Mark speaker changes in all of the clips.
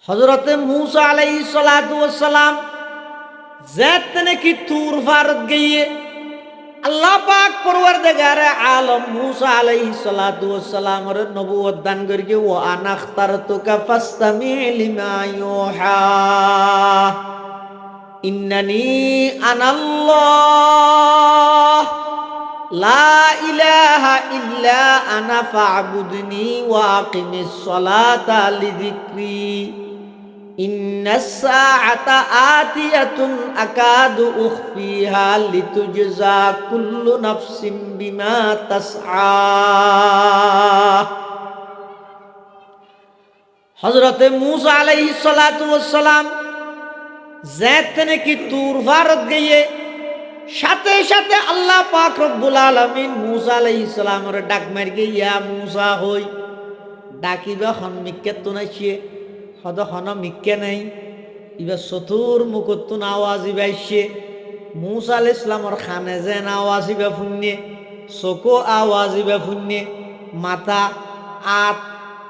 Speaker 1: হযরতে মূসা আলাইহিস সালাতু ওয়াস সালাম যেতনে কি তুর ফারত গিয়ে আল্লাহ পাক পরওয়ারদিগারে আলম মূসা আলাইহিস সালাতু ওয়াস সালামের নবুয়ত দান করিকে ওয়া আনা আখতারতুকা ফাসতামি লিমা ইউহা ইন্নানি আনাল্লাহ লা ইলাহা ইল্লা আনা ফা'বুদনি ওয়া আকিমিস সালাতা লিযিকরি ইন্নাস সাআতা আতিয়াতুন আকাদু উখফিহা লিতুজজা কুল্লু নাফসিন বিমা তাসআ। হযরতে মূসা আলাইহিস সালাতু ওয়াস সালাম যেতনে কি তুর ফারত গিয়ে সাথে সাথে আল্লাহ পাক রব্বুল আলামিন মূসা আলাইহিস সালামের ডাক মার গিয়ে ইয়া মূসা হই ডাকিবা খন মিক্কে তুনাইছে হদ হন মিক্কে নাই ইবা চতুর মুকুতুন আওয়াজ ইবাইছে মূসা আলাইহিস সালামের খানে যেন আওয়াজ ইবা ফুন্নে চকো আওয়াজ ইবা ফুন্নে মাথা আট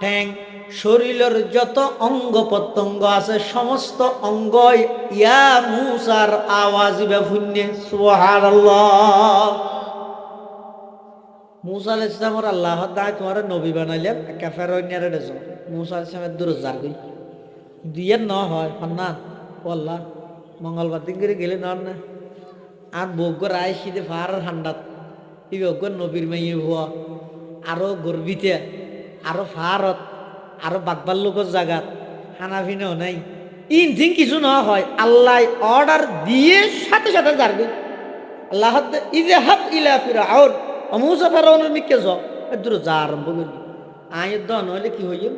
Speaker 1: ঠ্যাং শরীরের যত অঙ্গ প্রত্যঙ্গ আছে সমস্ত অঙ্গ ইয়া মূসার আওয়াজ ইবা ফুন্নে সুবহানাল্লাহ। মূসা আলাইহিস সালামের আল্লাহ তাআলা তোমার নবী বানাইলেন কাফেরনিয়ারে দেশ মূসা আলাইহিস সালামের দূর জাগই দিয়ে ন হয় না ও আল্লাহ মঙ্গলবার দিন করে গেলে নর না আর বগ্গর আইসিতে ফার ঠান্ডাত ই বগ্গর নবীর মাইয়ে ভুয়া আরো গর্বিতে আরো ফারত আরো বাগবার লোকের জাগাত হানাফিনেও নাই ইনথিং কিছু না হয় আল্লাহ অর্ডার দিয়ে সাথে সাথে জারবে আল্লাহ ইযহাব ইলা ফিরআউন ও মূসা ফিরআউনের মিকে যাও এদুর যা আরম্ভ করবি আয় দ নইলে কি হইল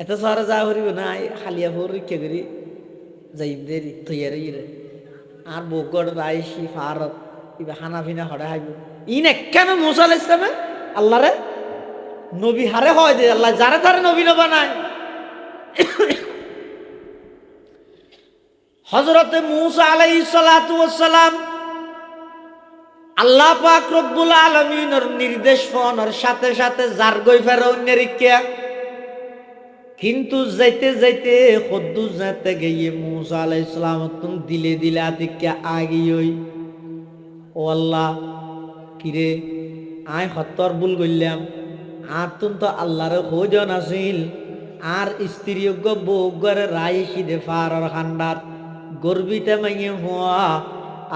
Speaker 1: এত সারা যা হরিব না খালিয়া ভোর রিকে করি যাইব দেরি তৈয়ারি রে আর বগড় রাইসি ফারত ইবা হানাফিনা হড়ে হাইব ইন একখানে মূসা আলাইহিস সালাম আল্লাহ রে নবী হারে হয় দে আল্লাহ যারে তারে নবী না বানায়। হযরতে মূসা আলাইহিস সালাতু ওয়াস সালাম আল্লাহ পাক রব্বুল আলামিনের নির্দেশ পাওয়ার সাথে সাথে জারগই ফেরাউনের ইচ্ছা কিন্তু যাইতে যাইতে কদ্দুস যেতে গিয়ে মূসা আলাইহিস সালাম তুম দিলে দিলে আতিকে আগিয়ই ও আল্লাহ কিরে আয় হত্তর ভুল করলাম আর তুম তো আল্লাহর খোঁজন আছিল আর স্ত্রীয়োগ্য বউগরে রায় সিদে ফারর খান্ডাত গর্বিতে মাইয়ে হওয়া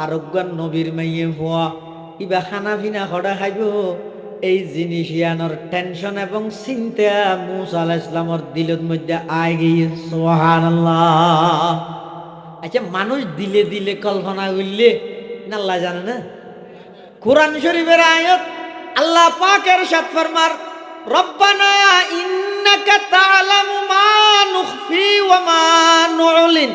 Speaker 1: আরোগ্য নবীর মাইয়ে হওয়া ইবা খানা পিনা খড়া খাইব এই জিনিস ইয়ানোর টেনশন এবং চিন্তা মূসা আলাইহিস সালামের দিলের মধ্যে আয় গিয়ে সুবহানাল্লাহ। আচ্ছা মানুষ দিলে দিলে কল্পনা করলে না আল্লাহ জানে না কোরআন শরীফের আয়াত আল্লাহ পাকের সাথ ফরমার রব্বানা ইন্নাকা তা'লামু মা নুখফি ওয়া মা নু'লিন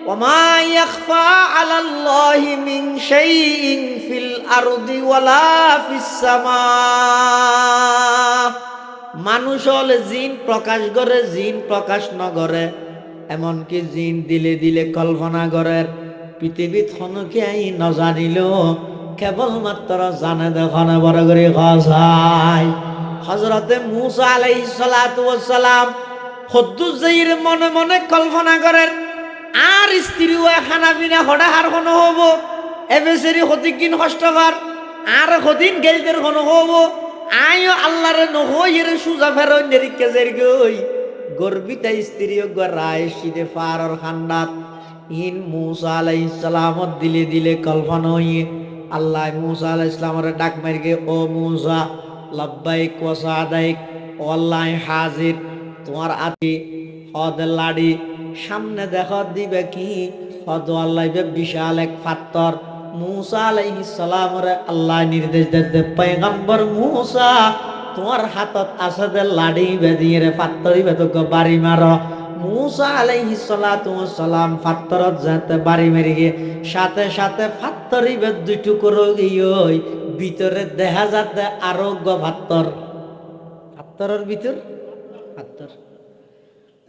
Speaker 1: ওয়া মা ইয়াখফা 'আলাল্লাহি মিন শাইইন ফিল আরদি ওয়ালা ফিস সামা। মানুষ হলে জিন প্রকাশ করে জিন প্রকাশ ন করে এমনকি জিন দিলে দিলে কল্পনা করে পৃথিবীত হনকে আই নজানিল কেবলমাত্র জানে দেখনে বড় করে খায়। হযরতে মূসা আলাইহিস সালাতু ওয়াস সালাম কদ্দুস যাইর মনে মনে কল্পনা করেন আর স্ত্রীও খানা পিনা হড়া হার কোন হব এবেসেরি হতিকিন কষ্টবার আর হদিন গেলদের কোন হব আয়ো আল্লাহরে নহইরে সুজা ফেরন নেরিকে জেরগই গর্বিতা স্ত্রীও গরায় সিদে ফারর খান্ডাত ইন মূসা আলাইহিস সালাম দিলে দিলে কল্পনা হইয়ে আল্লাহ মূসা আলাইহিস সালামের ডাক মারগে ও মূসা লব্বাইক ওয়া সাদাইক ও আল্লাহ হাজির তোমার আতি হদ লাড়ি সামনে দেখো দিবে কি হদ আল্লাহ বিশাল এক পাথর মূসা আলাইহিস সালামের আল্লাহ নির্দেশ দেতে পয়গম্বর মূসা তোমার হাতত আছে দে লাড়ি বেদিয়ে রে পাথরই বেদক বাড়ি মারো মূসা আলাইহিস সালাতু ওয়াস সালাম পাথরত যেতে বাড়ি মেরে গিয়ে সাথে সাথে পাথরই বেদ দুই টুকরো গিয়ে ভিতরে দেখা যাতে আরোগ্য পাথরের ভিতর পাথর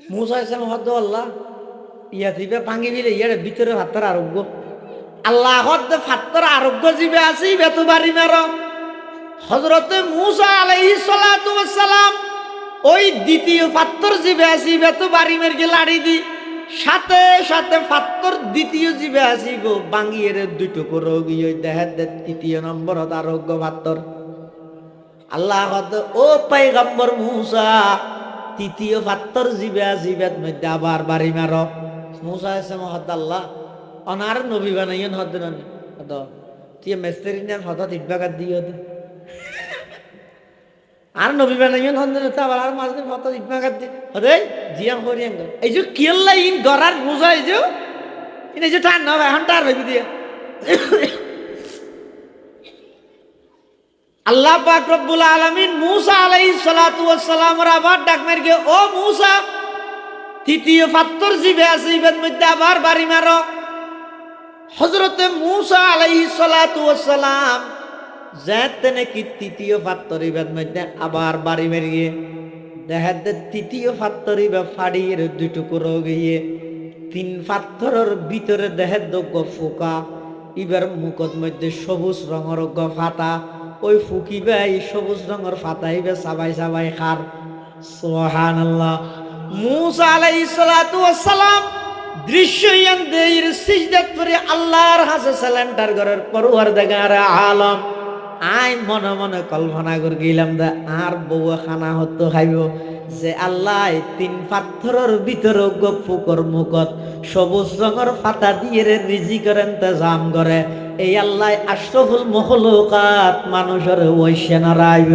Speaker 1: মূসা ইসলাম হদ আল্লাহ ইয়া দিবে ভাঙি দিলে ইয়ার ভিতরে পাথর আরোগ্য আল্লাহ হদ পাথর আরোগ্য জীবে আছে বেতু বাড়ি মারো। হযরতে মূসা আলাইহিস সালাতু ওয়াস সালাম ওই দ্বিতীয় পাত্তর জিবে আসিবে তো বাড়ি মেরকে লাড়ি দি সাথে সাথে পাত্তর দ্বিতীয় জিবে আসিব বাঙ্গিয়ে দুটো করে গিয়ে দেহে তৃতীয় নম্বর আরোগ্য পাত্তর আল্লাহ ও পয়গম্বর মুসা তৃতীয় পাত্তর জিবে আসিবের মধ্যে আবার বাড়ি মার মুসা এসে মহদ আল্লাহ অনার নবী বানাইন হদ নানি হদ তুই মেস্তেরি নেন হদ ইটবাগাত দিয়ে হদ আর নবী বানাইন হদ না আবার আর মাঝে হদ ইটবাগাত দিয়ে হদে জিয়াম করিয়াম এই যে কিল্লা ইন গরার মুসা এই যে টান না এখন টার ভেবি দিয়ে আল্লাহ পাক রব্বুল আলামিন মুসা আলাইহিস সালাতু ওয়াস সালামের আবার ডাক মেরগে ও মুসা তৃতীয় পাত্তর জিবে আছে ইবের মধ্যে আবার বাড়ি মারো হযরতে মুসা আলাইহিস সালাতু ওয়াস সালাম যাতে নাকি তৃতীয় পাত্তর ইবের মধ্যে আবার বাড়ি মেরিয়ে দেখাতে তৃতীয় পাত্তর ইবে ফাড়িয়ে দুই টুকরো গিয়ে তিন পাত্তরের ভিতরে দেহের দগ্গ ফোকা ইবার মুখত মধ্যে সবুজ রঙের ফাতা ওই ফুকিবে এই সবুজ রঙের ফাতাইবে সাবাই সাবাই খার সুবহানাল্লাহ মুসা আলাইহিস সালাতু ওয়াস সালাম দৃশ্যয়ান দেইর সিজদাত করে আল্লাহর হাসে সালেন্ডার করার পরওয়ারদিগার আলম আই মনে মনে কল্পনা করে গেলাম দা আর বউ খানা হতো খাইব যে আল্লাহ তিন পাথরের ভিতরে গপুকর মুখত সবুজ রঙের ফাতা দিয়ে রিজিকের ইন্তজাম করে এই আল্লাহ আশরাফুল মখলুকাত মানুষের ওইসেন রাইব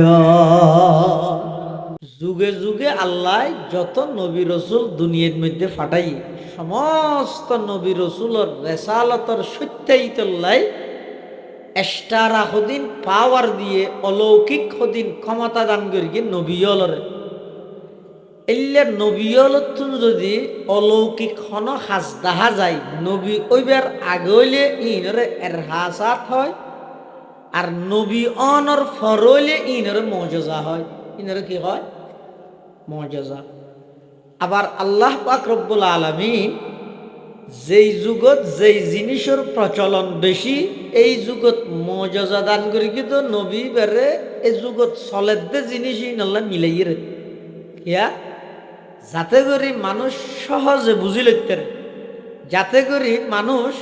Speaker 1: যুগে যুগে আল্লাহ যত নবী রসুল দুনিয়ার মধ্যে ফাটাই সমস্ত নবী রসুলের রেসালতর সত্যায়িতল্লাই এক্সট্রা হদিন পাওয়ার দিয়ে অলৌকিক হদিন ক্ষমতা দান করি নবীলরে এলে নবীলতুন যদি অলৌকিক হন হাজ দেখা যায় নবী ওইবার আগে হইলে ইনরে এরহাসাত হয় আর নবী অনর ফরইলে ইনরে মজজা হয় ইনরে কি হয় মজজা আবার আল্লাহ পাক রব্বুল আলামিন যেই যুগত যেই জিনিসের প্রচলন বেশি এই যুগত মজজা দান করি কিন্তু নবী বেড়ে এই যুগত চলেতে জিনিসই নল্লা মিলাইয়ে রে ইয়া যাতে করে মানুষ সহজে বুঝি লইতে যাতে করে মানুষ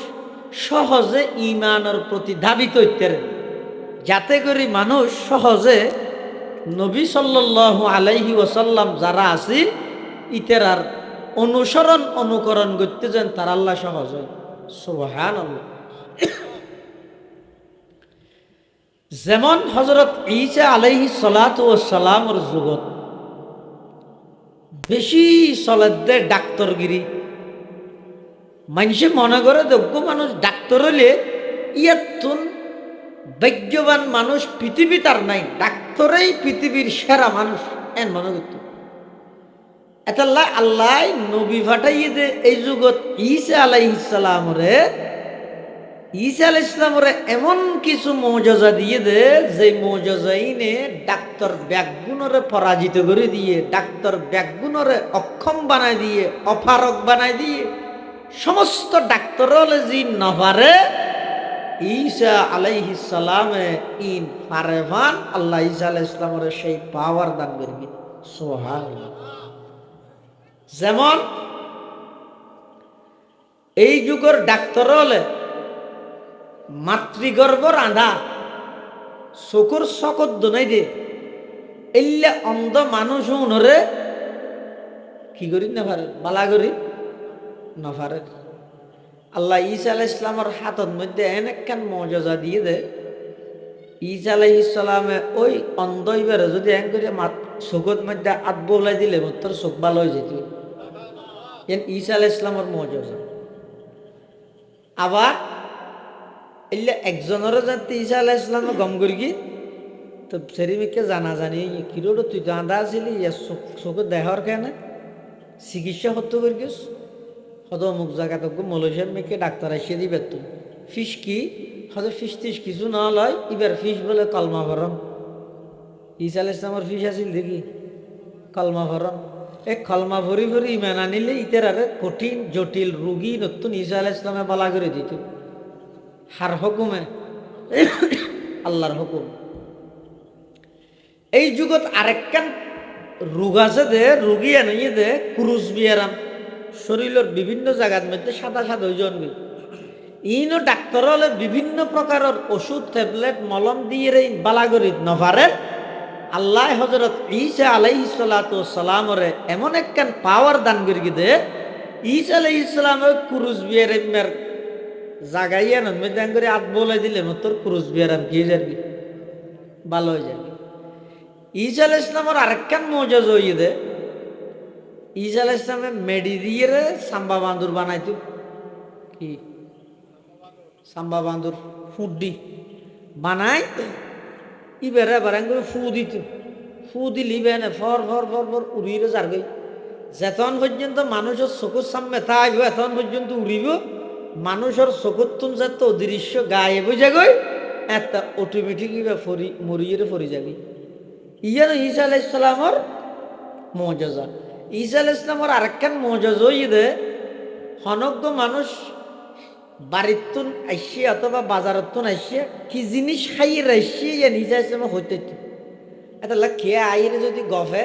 Speaker 1: সহজে ইমানের প্রতি ধাবিত হইতে যাতে করে মানুষ সহজে নবী সাল্লাল্লাহু আলাইহি ওয়াসাল্লাম যারা আছেন ইতেরার অনুসরণ অনুকরণ করতে যান তার আল্লাহ সহজ হয় সুবহানাল্লাহ যেমন হযরত ঈসা আলাইহিস সালাতু ওয়াস সালামের যুগত বেশি চলেতে ডাক্তারগিরি মানুষে মনে করে যোগ্য মানুষ ডাক্তার হলে ইয়াতুন ভাগ্যবান মানুষ পৃথিবী তার নাই ডাক্তারেই পৃথিবীর সেরা মানুষ এন মনে করত এতাল্লাহ আল্লাহ নবী ফাটাইয়ে দে এই যুগত ঈসা আলাইহিস সালামরে ঈসা আলাইহিস সালামরে এমন কিছু মুজিজা দিয়ে দে যে মুজিজাইনে ডাক্তার ব্যাগুণরে পরাজিত করে দিয়ে ডাক্তার ব্যাগুণরে অক্ষম বানায় দিয়ে অপারক বানায় দিয়ে সমস্ত ডাক্তার হলে যে নপারে ঈসা আলাইহিস সালামে ইন পারেভান আল্লাহ ঈসা আলাইহিস সালামরে সেই পাওয়ার দান করবে সুবহানাল্লাহ যেমন এই যুগের ডাক্তার হলে মাতৃগর্ভ রাঁধা চকুর চকত দোনাই দে এলে অন্ধ মানুষ উনরে কি করি না পারে বালা করি না পারে আল্লাহ ঈসা আলাইহিস সালামের হাতের মধ্যে এনেকান মুজিজা দিয়ে দে ঈসা আলাইহিস সালামে ওই অন্ধ ইবারে যদি এন করে চকুর মধ্যে হাত বলাই দিলে তোর চোখ ভালো হয়ে যেত ঈসা আলাইহিস সালামের মুজিজা আবার এলে একজনের যাতে ঈসা আলাইহিস সালামে গম করি কি তো সেরিমিকে জানা জানি কিরোড তুই তো আঁধা আসিলি চোখে দেখার কেন চিকিৎসা হতো করি গেছ হত অমুক জায়গা তো মলেশিয়ার মেয়েকে ডাক্তার এসে দিবে তো ফিস কি হয়তো ফিস টিস কিছু না লয় এবার ফিস বলে কলমা ভরম ঈসা আলাইহিস সালামের ফিস আসিল দেখি কলমা ভরম এক কলমা ভরি ভরি ইমান আনিলে ইতের আরে কঠিন জটিল রুগী নতুন ঈসা আলাইহিস সালামে বালা করে দিত হার হুকুমে আল্লাহর হুকুম এই যুগত আরেকখান রোগ আছে দে রুগী আনিয়ে দে ক্রুজ বিয়ারাম শরীরের বিভিন্ন জায়গার মধ্যে সাদা সাদা ওই জন্মে ইনো ডাক্তার হলে বিভিন্ন প্রকারের ওষুধ ট্যাবলেট মলম দিয়ে রে বালাগরিত নভারের আল্লাহ হজরত ঈসা আলাইহিস সালাতু সালামরে এমন একখান পাওয়ার দান করি দে ঈসা আলাইহিস সালামের ক্রুজ বিয়ারামের জাগাইয়া নদমে দান করে আত বলে দিলে তোর ক্রুজ বিয়ারাম কি যাবি ভালো হয়ে যাবে। ঈসা আলাইহিস সালামের আরেকখান মৌজুজ হইয়ে দে ঈসা আলাইহিস সালামে মেডি দিয়ে রে সাম্বা বান্দুর বানাইতো কি সাম্বা বান্দুর ফুড্ডি বানাই ইবেরে বারাং করে ফু দিত ফু দিলি বেনে ফর ফর ফর ফর উড়িয়ে যার গই যেতন পর্যন্ত মানুষের চকুর সামনে থাকবে এতন পর্যন্ত উড়িব মানুষের চকুর তুন যত অদৃশ্য গায়ে বুঝে গই একটা অটোমেটিক ফরি মরিয়ে ফরি যাবি ইয়ান ঈসা আলাইহিস সালামর মৌজুজা। ঈসা আলাইহিস সালামর আরেকখান মৌজুজ হইয়ে হনজ্ঞ মানুষ বাড়ির তুন আইসে অথবা বাজারের তুন আইসে কি জিনিস খাইয়ে রাইসে ইয়া নিজে আসে হইতে এটা লাগ খেয়ে আইরে যদি গফে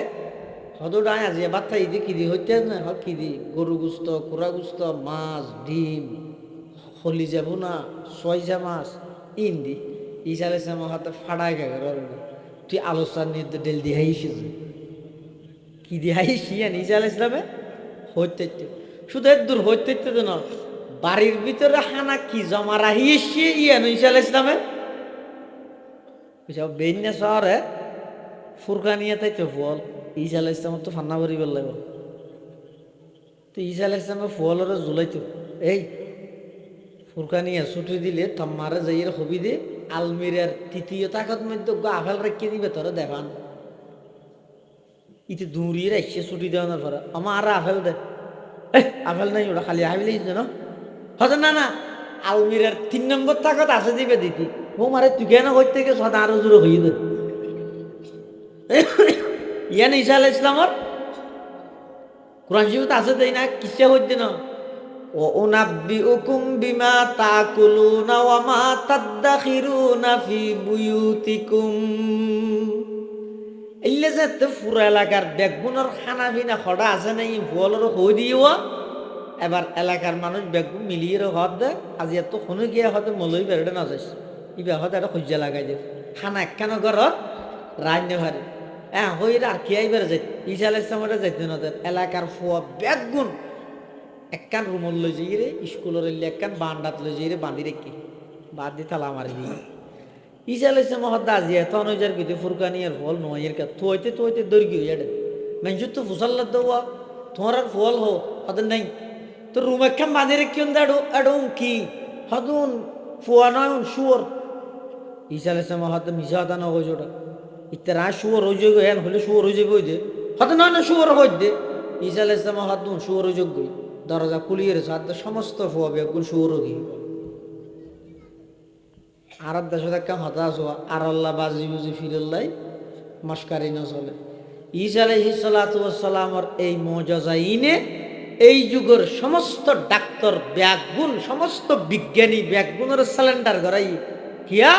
Speaker 1: হদ ডাই আজি এবার থাই দি কি দি হইতে না হ কি দি গরু গুস্ত কুড়া গুস্ত মাছ ডিম হলি যাব না সয়জা মাছ ইন্দি ঈসা আলাইহিস সালাম হাতে ফাড়াই গেল তুই আলোচনা নিয়ে ডেল দিয়ে আইসিস কি দিয়ে আইসি ঈসা আলাইহিস সালামে হইতে শুধু এর দূর হইতে তো না বাড়ির ভিতরে হানা কি জমা রাহিয়েছে ইয়ান ঈসা আলাইহিস সালামে সব বেইনা শহরে ফুরকানিয়া তাইতে ফল ঈসা আলাইহিস সালাম তো ফান্না ভরি বল লাগবে তো ঈসা আলাইহিস সালামে ফলরে জুলাইতো এই ফুরকানিয়া ছুটি দিলে তোমারে যাইয়ের হবি দে আলমিরার তৃতীয় তাকত মধ্যে আফেল রেখে দিবে তোরা দেখান ইতে দূরিয়ে রাখছে ছুটি দেওয়ানোর পরে আমার আফেল দে আফেল নাই ওটা খালি আফেলই না হয়তো না না আলমিরার 3 নম্বর তাকত আছে দিবে দিতি ও মারে তুই কেন করতে গিয়ে সদা আরো জোরে হয়ে দে ইয়ান ঈসা আলাইহিস সালামর কোরআন শরীফে আছে দেই না কিসে হইতে না ও উনাব্বিউকুম বিমা তাকুলুনা ওয়া মা তাদাখিরুনা ফি বুয়ুতিকুম ইল্লে যে পুরা এলাকার বেগুনের খানা পিনা খড়া আছে নাই বলর হই দিও এবার এলাকার মানুষ বেগুন মিলিয়ে হদ দে আজি এত কোনো গিয়ে হয়তো মলই বেরোতে না যাইস ইবে হয়তো একটা খুঁজা লাগাই দে খানা একখানো ঘরত রান্নে ভারে হ্যাঁ হইলে আর কি আইবার যাই ঈসা আলাইহিস সালামরে যাইতে না এলাকার ফুয়া বেগুন একখান রুমল লই যাই রে স্কুলের একখান বান্ডাত লই যাই রে বাঁধি রেখে বাদ দি তালা মারি দি ঈসা আলাইহিস সালাম হদ্দা আজি এত নইজার গিতে ফুরকানিয়ার ফল নয়ের কা তোইতে দর্গি ইয়াডে মেনজু তো ফুসাল্লা দেওয়া তোমার আর ফল হো হদ নাই তো রুম একখান বাঁধি রেখে আডো কি হদুন ফুয়া নয় শুয়োর ঈসা আলাইহিস সালাম হদ মিশা হদা না হই জোটা ইতরা শুয়োর হই যাবে এন হলে শুয়োর হই যাবে দে হদ না না শুয়োর হই দে ঈসা আলাইহিস সালাম হদুন শুয়োর হই যোগ্য দরজা খুলিয়ে রেছে আর সমস্ত ফুয়া বেগুন শুয়োর হই আরব দেশ দেখা হতাশ হওয়া আর আল্লাহ বাজি বুঝি ফিরল্লাই মস্কারি না চলে ঈসা আলাইহিস সালাতু ওয়াস সালামর এই মুজিজাইনে এই যুগের সমস্ত ডাক্তার ব্যাগুন সমস্ত বিজ্ঞানী ব্যাগুনের সিলিন্ডার গড়াই কিয়া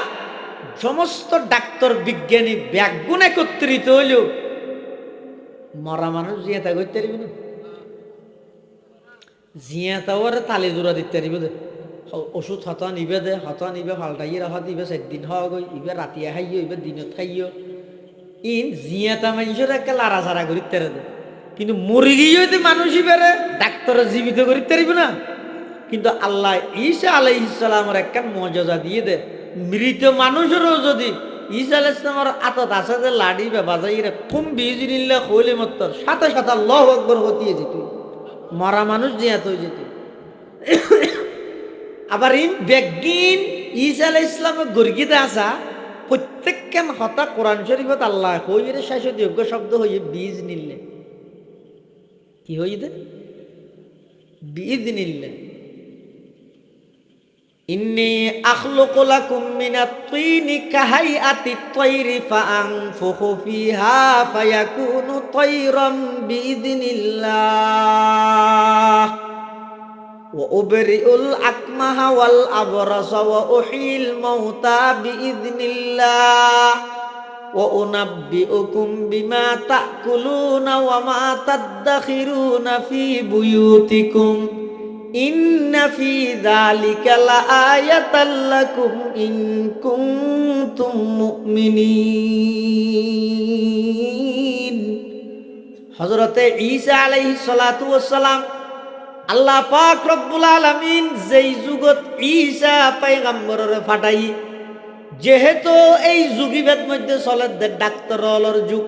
Speaker 1: সমস্ত ডাক্তার বিজ্ঞানী ব্যাগুন একত্রিত হইল মরা মানুষ জিয়াতা করতে পারবি না জিয়াতাও আর তালে জোড়া দিতে পারবি দে ওষুধ হতা নিবে দে হতা নিবে পাল্টাইয়ে রাখা দিবে 4 দিন হওয়া গই ইবে রাতিয়া খাইও ইবে দিনত খাইও ইন জিয়াতা মানুষের একটা লারা সারা করিতে দে কিন্তু মরি গিয়ে মানুষই বেড়ে ডাক্তার জীবিত করিতে পারিব না কিন্তু আল্লাহ ঈসা আলাইহিস সালামের একটা মর্যাদা দিয়ে দে মৃত মানুষেরও যদি ঈসা আলাইহিস সালামের আতত আছে যে লাড়ি বা বাজাইরে খুম বিজনিল্লাহ কইলে মাত্র সাথে সাথে আল্লাহু আকবার হতিয়ে যেত মরা মানুষ জিয়াত হয়ে যেত আবার ইন বেগিন ঈসা আলাইহিস সালামের গর্গিতে আসা প্রত্যেকখান হতা কোরআন শরীফত আল্লাহ কইরে শেষে যোগ্য শব্দ হয়ে বিজনিল্লাহ কি হইতে বিইذনিল্লাহ ইন্নী আখলুকু লাকুম মিনাত তিনি কাহাইআতিত তায়রি ফাআনফুখু ফিহা ফায়াকুনু তায়রাম বিইذনিল্লাহ ওয়া উবরিউল আকমাহা ওয়াল আবরাসা ওয়া উহয়িল মাউতা বিইذনিল্লাহ ওয়া উনাব্বিউকুম বিমা তাকুলুনা ওয়া মা তাদাখিরুনা ফি বুয়ুতিকুম ইন্না ফি যালিকা লাআয়াতাল লাকুম ইন কুনতুম মুমিনিন। হযরতে ঈসা আলাইহিস সালাতু ওয়াস সালাম আল্লাহ পাক রব্বুল আলামিন যেই যুগত ঈসা পয়গম্বরের ফাটাই, যেহেতু এই যুগিভেদ মধ্যে চলে দে ডাক্তার হলর যুগ,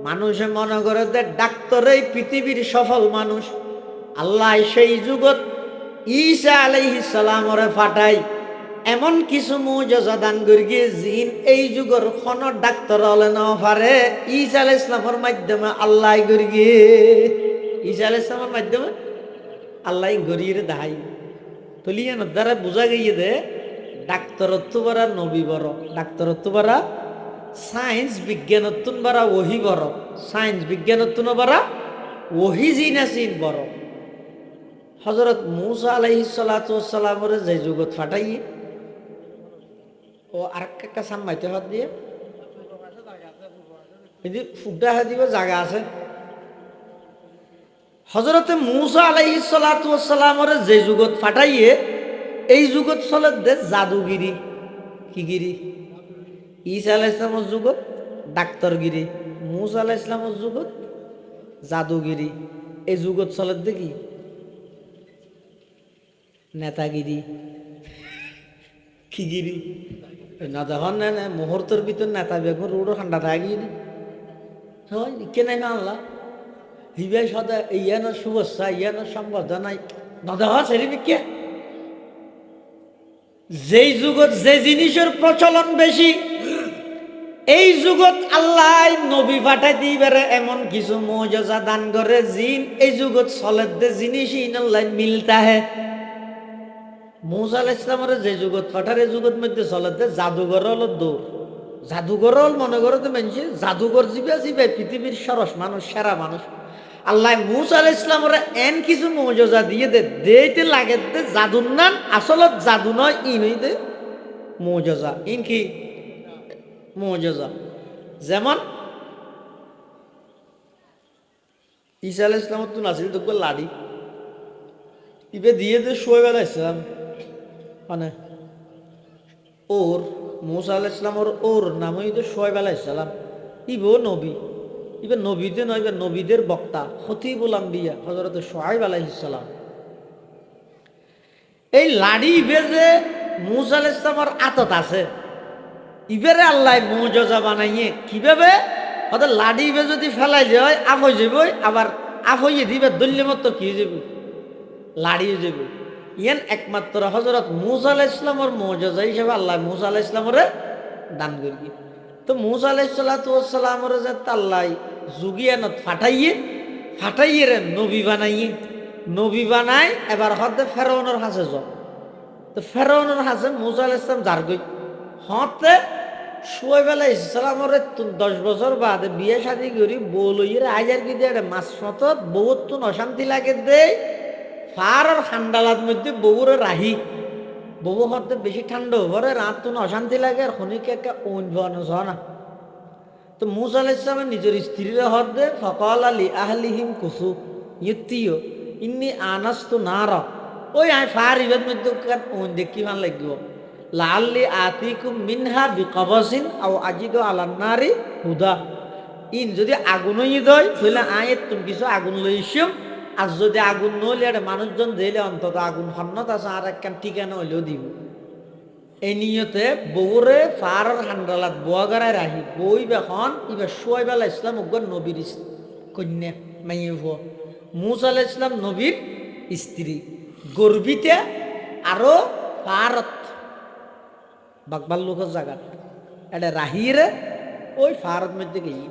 Speaker 1: মানুষে মনে করে যে ডাক্তার এই পৃথিবীর সফল মানুষ। আল্লাহ সেই যুগত ঈসা আলাইহিস সালামরে ফাটাই, এমন কিছু মুজিজা দান করি গিয়ে জিন এই যুগের কোন ডাক্তার হলে না পারে ঈসা আলাইহিস সালামের মাধ্যমে আল্লাহ করি গিয়ে, ঈসা আলাইহিস সালামের মাধ্যমে আল্লাহ গরিয়ে দেখাই। তলিয়ানোর দ্বারা বোঝা গিয়ে দে ডাক্তারত্ব বারা নবী বড়, ডাক্তারত্ব বারা সায়েন্স বিজ্ঞানত্ব বারা ওহি বড়, সায়েন্স বিজ্ঞানত্ব বারা ওহি জিন আসিন বড়। হযরত মূসা আলাইহিস সালাতু ওয়াস সালামের যে যুগত ফাটাইয়ে ও আরেকটা সামমাইতে হাত দিয়ে এই যে ফুডা হাত দিব জায়গা আছে। হযরতে মূসা আলাইহিস সালাতু ওয়াস সালামের যে যুগত ফাটাইয়ে এই যুগত চলে দে জাদুগিরি। কি গিরি? ঈসা আলাইহিস সালামের যুগত ডাক্তারগিরি, মূসা আলাইহিস সালামের যুগত জাদুগিরি। এই যুগত চলে দে কি নেতাগিরি। কি গিরি? না দেখুন না না মুহূর্তের ভিতর নেতা বেগুন রোডও ঠান্ডা থাকি না কেনে না আল্লাহ হিবাই সদা ইয়ানোর শুভেচ্ছা ইয়ানোর সম্বর্ধনা না দেখা সেরিবিকে। যেই যুগত যে জিনিসের প্রচলন বেশি এই যুগত আল্লাহ নবী পাঠাই দিবারে এমন কিছু মুজিজা দান করে জিন এই যুগত চলে দে জিনিসই ইনাল্লাহ মিলতা হে। মূসা আলাইহিস সালামের যে যুগত পাঠারে যুগত মধ্যে চলে দে জাদুঘর হলো দৌড়। জাদুঘর হল মনে করো তো মানুষ জাদুঘর জিবে জিবে পৃথিবীর সরস মানুষ সেরা মানুষ। আল্লাহ মূসা আলাইহিস সালামের এন কিছু মুজিজা দিয়ে দে দেইতে লাগে দে জাদুর নাম আসলত জাদু নয় ইন হইতে মুজিজা। ইন কি মুজিজা? যেমন ঈসা আলাইহিস সালাম তো নাছিল তো লাড়ি ইবে দিয়ে দে শোয়েব আলাইহিস সালাম মানে ওর মূসা আলাইহিস সালামের ওর নাম হইতো শোয়েব আলাইহিস সালাম। ইবো নবী, ইবে নবীদের নয়, ইবে নবীদের বক্তা খতিবুল আম্বিয়া হযরত শুআয়ব আলাইহিস সালাম। এই লাড়ি ইবে যে মূসা আলাইহিস সালামের আতত আছে ইবেরে আল্লাহ মুজিজা বানাইয়ে কিভাবে? ওদের লাড়ি ইবে যদি ফেলাই যায় আফ হয়ে যাবে, আবার আফ হইয়ে দিবে দল্য মতো কি হয়ে যাবে লাড়িয়ে যাবে। ইয়ান একমাত্র হযরত মূসা আলাইহিস সালামের মুজিজা হিসেবে আল্লাহ মূসা আলাইহিস সালামের দান করি। তো মূসা আলাইহিস সালাতু ওয়াস সালামের যে আল্লাহ যুগিয়ানত ফাটাইয়ে রে নবী বানাইয়ে, নবী বানাই এবার হতে ফেরাউনের হাসে যাও। তো ফেরাউনের হাসে মূসা আলাইহিস সালাম যার গই হতে শুআয়ব আলাইহিস সালামের 10 বছর বাদে বিয়ে শাদী করি বউ লইয়ে আইজার কি দে মাস মত বহুত তো অশান্তি লাগে দে ফার আর ঠান্ডালার মধ্যে বউরে রাহি বউ হতে বেশি ঠান্ডা পরে রাত তো অশান্তি লাগে আর খনিকে একটা অনুভব না। তো মূসা আলাইহিস সালাম নিজের স্ত্রীর হতে ফাকাল আলি আহলিহিম কুসু ইউতিও ইন্নী আনাস্তু নারা ওই আই ফার ইবাদ মধ্যে ওন দেখি ভালো লাগবে লাল্লি আতিকুম মিনহা বিকবাসিন আও আজিদু আলান নারি হুদা। ইন যদি আগুন হইয়ে দেয় তাহলে আয় তুমি কিছু আগুন লইছিও, আর যদি আগুন নইলে আর মানুষজন দিলে অন্তত আগুন হন্নত আছে আর একখান ঠিকানা হইলেও দিব। এই নিয়তে বউরে ফার হান্ডালাত বোয়া গড়ায় রাখি বই বেখন ইবা শুআয়ব আলাইহিস সালাম উগ্র নবীর কন্যা মাইয়ে ভুয়া মূসা আলাইহিস সালাম নবীর স্ত্রী গর্বিতে আরো ফারত বাকবাল লোকের জায়গা এটা রাহিরে ওই ফারত মধ্যে গিয়ে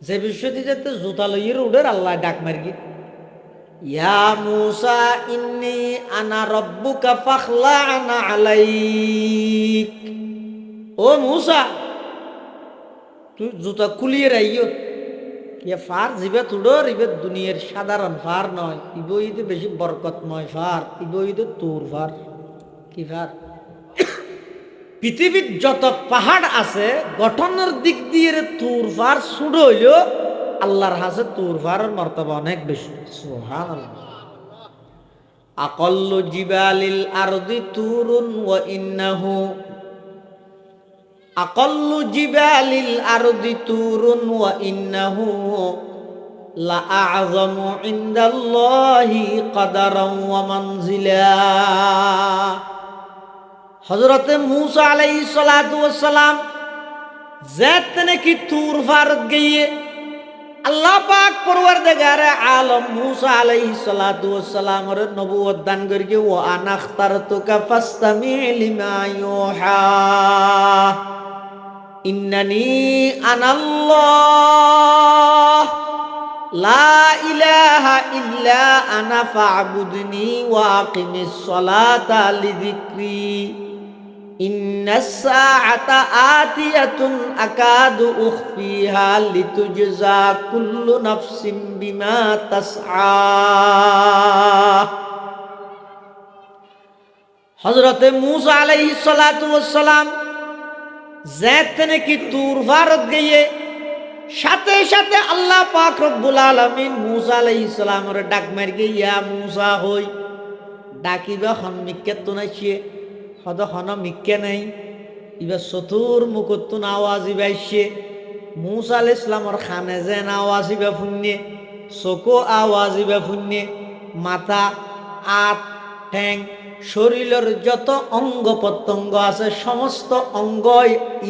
Speaker 1: যে বিশ্বতি যেতে জুতা লইয়ের উড়ের আল্লাহ ডাক মারি ইয়া মূসা ইন্নী আনা রব্বুকা ফাখলা'না আলাইক। ও মূসা তুই জুতা খুলিয়ে রাইও। ইয়া ফার জিবে তুড়োর ইবে দুনিয়ার সাধারণ ফার নয়, ইবো ইদে বেশি বরকতময় ফার, ইবো ইদে তোর ফার। কি ফার? পৃথিবীর যত পাহাড় আছে গঠনের দিক দিয়ে তুর পাহাড় ছোট হইলেও আল্লাহর হাতে তুর পাহাড়ের মর্তবা অনেক বেশি। সুবহানাল্লাহ। আকাল্লু জিবালিল আরদি তুরুন ওয়া ইন্নাহু আকাল্লু জিবালিল আরদি তুরুন ওয়া ইন্নাহু লা আ'যামু ইনদাল্লাহি কদরান ওয়া মানজিলা। হযরতে মূসা আলাইহিস সালাতু ওয়াস সালাম যেতনে কি তুর পাহাড় গিয়ে আল্লাহ পাক পরওয়ারদিগারে আলম মূসা আলাইহিস সালাতু ওয়াস সালামের নবুয়ত দান করিকে ওয়া আনা ইখতারতুকা ফাসতামি লিমা ইউহা ইন্নানি আনাল্লাহ লা ইলাহা ইল্লা আনা ফা'বুদনি ওয়া আকিমিস সালাতা লিযিকরি ইন্নাস সাআতা আতিয়াতুন আকাদু উখফিহা লিতুজজা কুল্লু নাফসিন বিমা তাসআ। হযরতে মূসা আলাইহিস সালাতু ওয়াস সালাম যেতনে কি তুর পাহাড় গিয়ে সাথে সাথে আল্লাহ পাক রব্বুল আলামিন মূসা আলাইহিস সালামের ডাক মারকে ইয়া মূসা হই ডাকিবা খন মিক্কে তুনাইছে হদ খন মিক্কে নাই ইবা চতুর মুকুতুন আওয়াজ ইবাইছে মূসা আলাইহিস সালামের খানে যেন আওয়াজ ইবা ফুন্নে চকো আওয়াজ ইবা ফুন্নে মাথা আট ঠ্যাং শরীরের যত অঙ্গ প্রত্যঙ্গ আছে সমস্ত অঙ্গ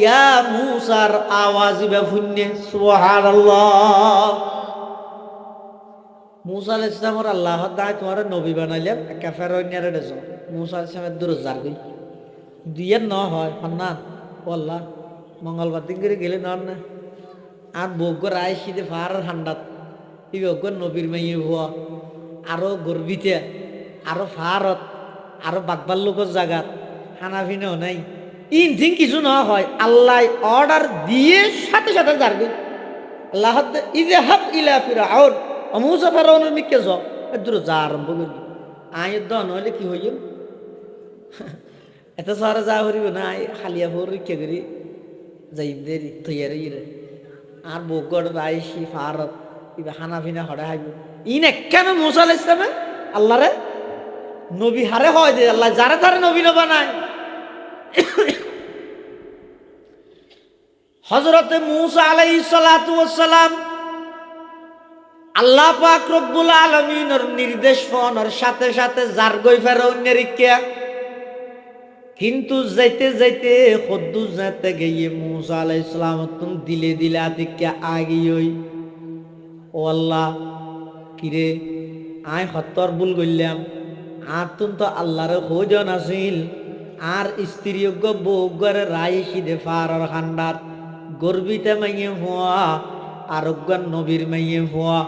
Speaker 1: ইয়া মূসার আওয়াজ ইবা ফুন্নে। সুবহানাল্লাহ। মূসা আলাইহিস সালামের আল্লাহ তাআলা তোমার নবী বানাইলেন কাফেরনিয়ারে দেছো মূসা আলাইহিস সালামের দূর যার গই দিয়ে ন হয় ফন্নান আল্লাহ মঙ্গলবার দিন করে গেলে নন না আর বগর আইসিতে ফার ঠান্ডাত ই বগর নবীর মাইয়ে ভুয়া আরো গর্বিতে আরো ফারত আরো বাগবার লোকের জায়গাত খানাফিনাও নাই ইনথিং কিছু না হয় আল্লাহ অর্ডার দিয়ে সাথে সাথে যার গই আল্লাহ ইযহাব ইলা ফিরআউন মূসা ফিরআউনের মিকে যাও দূর যা আরম্ভ করি আয় দন হইলে কি হইল এত সারা যা হরিব না খালিয়া ভোর রিকে করি যাইব দেরি তৈয়ারি আর বগড় রাইসি ফারত ইবা হানাফিনা হড়ে হাইব ইন কেন মূসা আলাইহিস সালাম আল্লাহরে নবী হারে হয় যে আল্লাহ যারে তারে নবী না বানায়। হযরতে মূসা আলাইহিস সালাতু ওয়াস সালাম আল্লাহ পাক রব্বুল আলামিনের নির্দেশ পাওয়ার সাথে সাথে যার গই ফেরাউনের রিক্কা কিন্তু যাইতে যাইতে কদ্দুস যেতে গিয়ে মূসা আলাইহিস সালাম দিলে দিলে আদিকে আগিয়ই ও আল্লাহ কিরে আয় হত্তর ভুল করলাম আর তুন তো আল্লাহর খোঁজন আছিল আর স্ত্রীয়োগ্য বউগরে রাই সিদে ফারর খান্ডার গর্বিতে মাইয়ে হওয়া আরোগ্য নবীর মাইয়ে হওয়া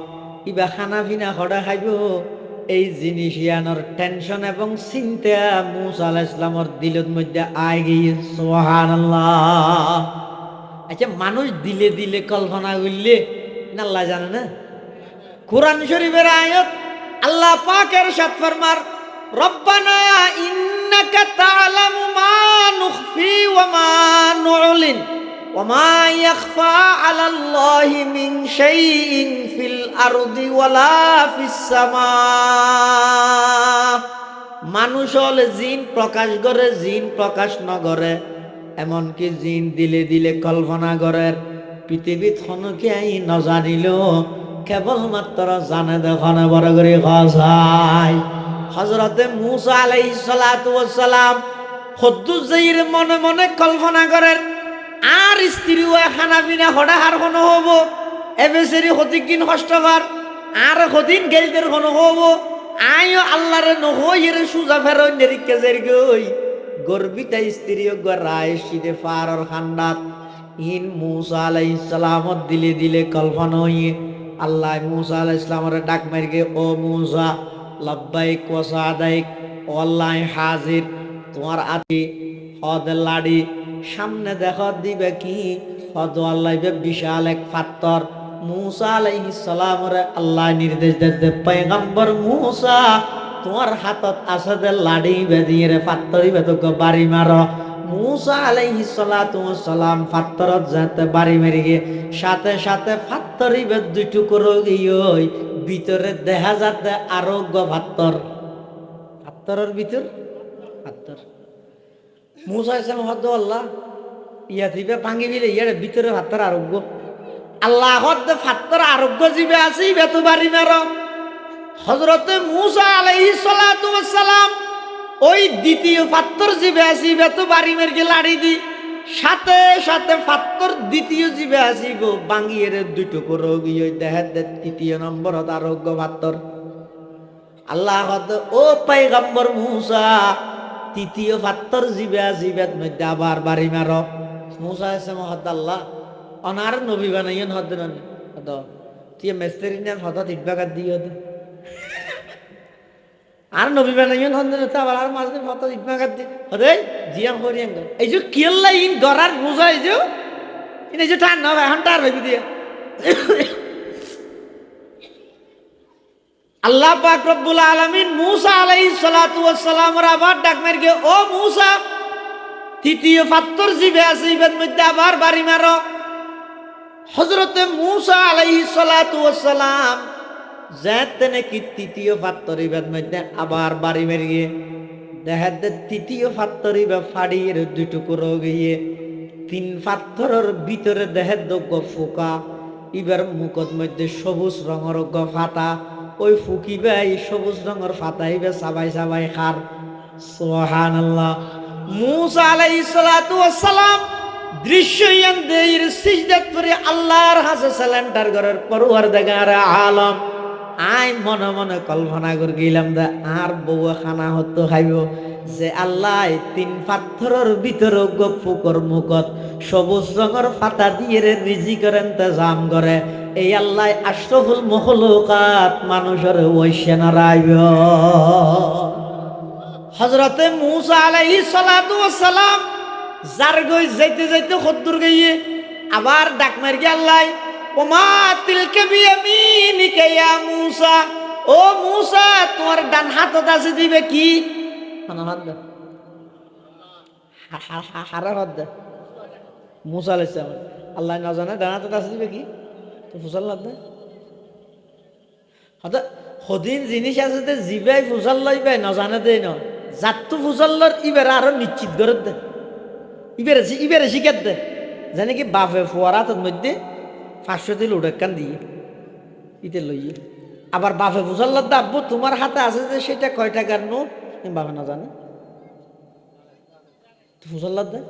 Speaker 1: ইবা খানা পিনা খড়া খাইব এই জিনিস ইয়ানোর টেনশন এবং চিন্তা মূসা আলাইহিস সালামের দিলের মধ্যে আই গিয়ে। সুবহানাল্লাহ। আচ্ছা মানুষ দিলে দিলে কল্পনা করলে না আল্লাহ জানে না। কুরআন শরীফের আয়াত আল্লাহ পাকের ইরশাদ ফরমার রব্বানা ইন্নাকা তা'লামু মা নুখফি ওয়া মা নু'লিন ওয়া মা ইয়াখফা 'আলাল্লাহি মিন শাইইন ফিল আরদি ওয়ালা ফিস সামা। মানুষ হলে জিন প্রকাশ করে জিন প্রকাশ নগরে এমনকি জিন দিলে দিলে কল্পনা করে পৃথিবীত হনকে আই নজানিল কেবলমাত্র জানে দেখনে বড় করে খায়। হযরতে মূসা আলাইহিস সালাতু ওয়াস সালাম কদ্দুস যাইরে মনে মনে কল্পনা করেন আর স্ত্রী ও খানা পিনা হড়া হার কোনো হব এবেসেরি হতিকিন কষ্টকর আর হতিন গেলদের কোনো হব আয়ো আল্লাহরে নহইরে সুজা ফেরো নেরিকে জের গই গর্বিতা স্ত্রী ও রায় সিদে ফারর খান্ডাত ইন মূসা আলাইহিস সালামত দিলে দিলে কল্পনা হইয়ে আল্লাহ মূসা আলাইহিস সালামের ডাক মারকে ও মূসা লব্বাইক ওয়া সাদাইক ও আল্লাহ হাজির তোমার আতি হদ লাড়ি সামনে দেখো দিবে কি হদ আল্লাহ বিশাল এক পাথর মূসা আলাইহিস সালামের আল্লাহ নির্দেশ দিতে পয়গম্বর মূসা তোমার হাতত আছে দে লাড়ি বেদিয়ে রে পাথরই বেদক বাড়ি মারো মুসা আলাইহিস সালাতু ওয়াস সালাম পাত্তরত যাতে বাড়ি মেরে গিয়ে সাথে সাথে পাত্তরিবে দুই টুকরো গিয়ে ভিতরে দেখা যাতে আরোগ্য পাত্তরের ভিতর পাত্তর মুসা ইসলাম হদ্দ আল্লাহ ইয়া দিবে ভাঙি দিলে ইয়ার ভিতরে পাত্তর আরোগ্য আল্লাহ হদ্দ পাত্তর আরোগ্য জীবে আছে ইবে তো বাড়ি মের হযরতে মুসা আলাইহিস সালাতু ওয়াস সালাম ওই দ্বিতীয় পাত্তর জীবে আছে ইবে তো বাড়ি মের গে লাড়ি দি সাথে সাথে পাত্তর দ্বিতীয় জীবে আসিব বাঙ্গিয়ে দুই টুকরো গিয়ে দেখা তৃতীয় নম্বর আরোগ্য পাত্তর আল্লাহ ও পয়গম্বর মুসা তৃতীয় পাত্তর জীবে আসিবেত মধ্যে আবার বাড়ি মার মুসা এসে মহদ আল্লাহ অনার নবী বানাইন হদ হদ তুই মেস্তেরি নেন হদ ইটবাগার দিয়ে হদ আর নবী বানাইন হদ আবার আর মাঝে হদ ইটবাগার দিয়ে হদে জিয়াং করিয়াং এই যে কিল্লা ইন গরার বুঝা এই যে টান না এখন টার হইবি দিয়ে আল্লাহ পাক রব্বুল আলামিন মুসা আলাইহিস সালাতু ওয়াস সালামের আবার ডাক মারগে ও মুসা তৃতীয় পাত্তর জীবে আছে ইবের মধ্যে আবার বাড়ি মারো হযরতে মুসা আলাইহিস সালাতু ওয়াস সালাম যাতে নাকি তৃতীয় পাত্তর ইবের মধ্যে আবার বাড়ি মারগে দেখা দে তৃতীয় পাত্তর ইবে ফাড়িয়ে দুই টুকরো গিয়ে তিন পাত্তরের ভিতরে দেখা দগ্গ ফোকা ইবের মুখত মধ্যে সবুজ রঙের ফাতা ওই ফুকিবে এই সবুজ রঙের ফাতাইবে সাবাই সাবাই খার সুবহানাল্লাহ মুসা আলাইহিস সালাতু ওয়াস সালাম দৃশ্যয়ান দেইর সিজদাত করে আল্লাহর হাসে সালান্টার ঘরের পরওয়ারদিগার আলম আই মনে মনে কল্পনা করে গেলাম দা আর বউ খানা হতো খাইব যে আল্লাহ তিন পাথরের ভিতরে ফুকর মুখত সবুজ রঙের ফাতা দিয়ে রিজিকের ইন্তজাম করে এই আল্লাহ আশরাফুল মখলুকাত মানুষের ওইসেনা রাইব হযরতে মুসা আলাইহিস সালাতু ওয়াস সালাম যার গই যাইতে যাইতে কদ্দুর গইয়ে আবার ডাক মার গিয়ে আল্লাহ ওমা তিলকা বিয়ামিনিকা ইয়া মুসা ও মুসা তোমার ডান হাতত আছে দিবে কি হানাত দে হারাত দে মুসা আলাইহিস সালাম আল্লাহ না জানে ডান হাতত আছে দিবে কি তো ফুসাল্লাহ দে হদা হদিন জিনিস আছে যে জিবাই ফুসাল্লাই পাই না জানে দেই না জাতু ফুসাল্লার ইবের আরো নিশ্চিত করে দে ইবেরে শিখাত দে জানে কি বাপে ফুয়ারাতের মধ্যে 500 দিল উড়াক্কান দিয়ে ইতে লইয়ে আবার বাপে ফুসাল্লার দা আব্বু তোমার হাতে আছে যে সেটা কয় টাকার নোট বাপে না জানে ফুসাল্লার দে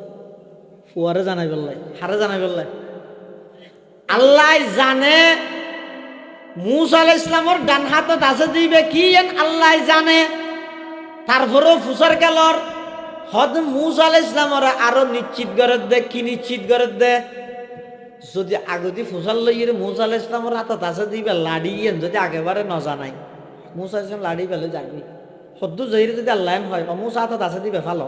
Speaker 1: ফুয়ারে জানাই বললাই হারে জানাই বললাই আল্লাহ জানে মুসা আলাইহিস সালামের ডান হাতত আছে দিবে কি আল্লাহ জানে তারপরেও ফুসার কালর হদ মুসা আলাইহিস সালামের আরো নিশ্চিত করে দে কি নিশ্চিত করে দে যদি আগতি ফুসাল লইয়ে মুসা আলাইহিস সালামের হাতত আছে দিবে লাড়ি যদি আগেবারে ন জানাই মুসা আলাইহিস সালাম লাড়ি পেলে যাবি সদ্য জহিরে যদি আল্লাহ হয় মুসা হাতত আছে দিবে ফালো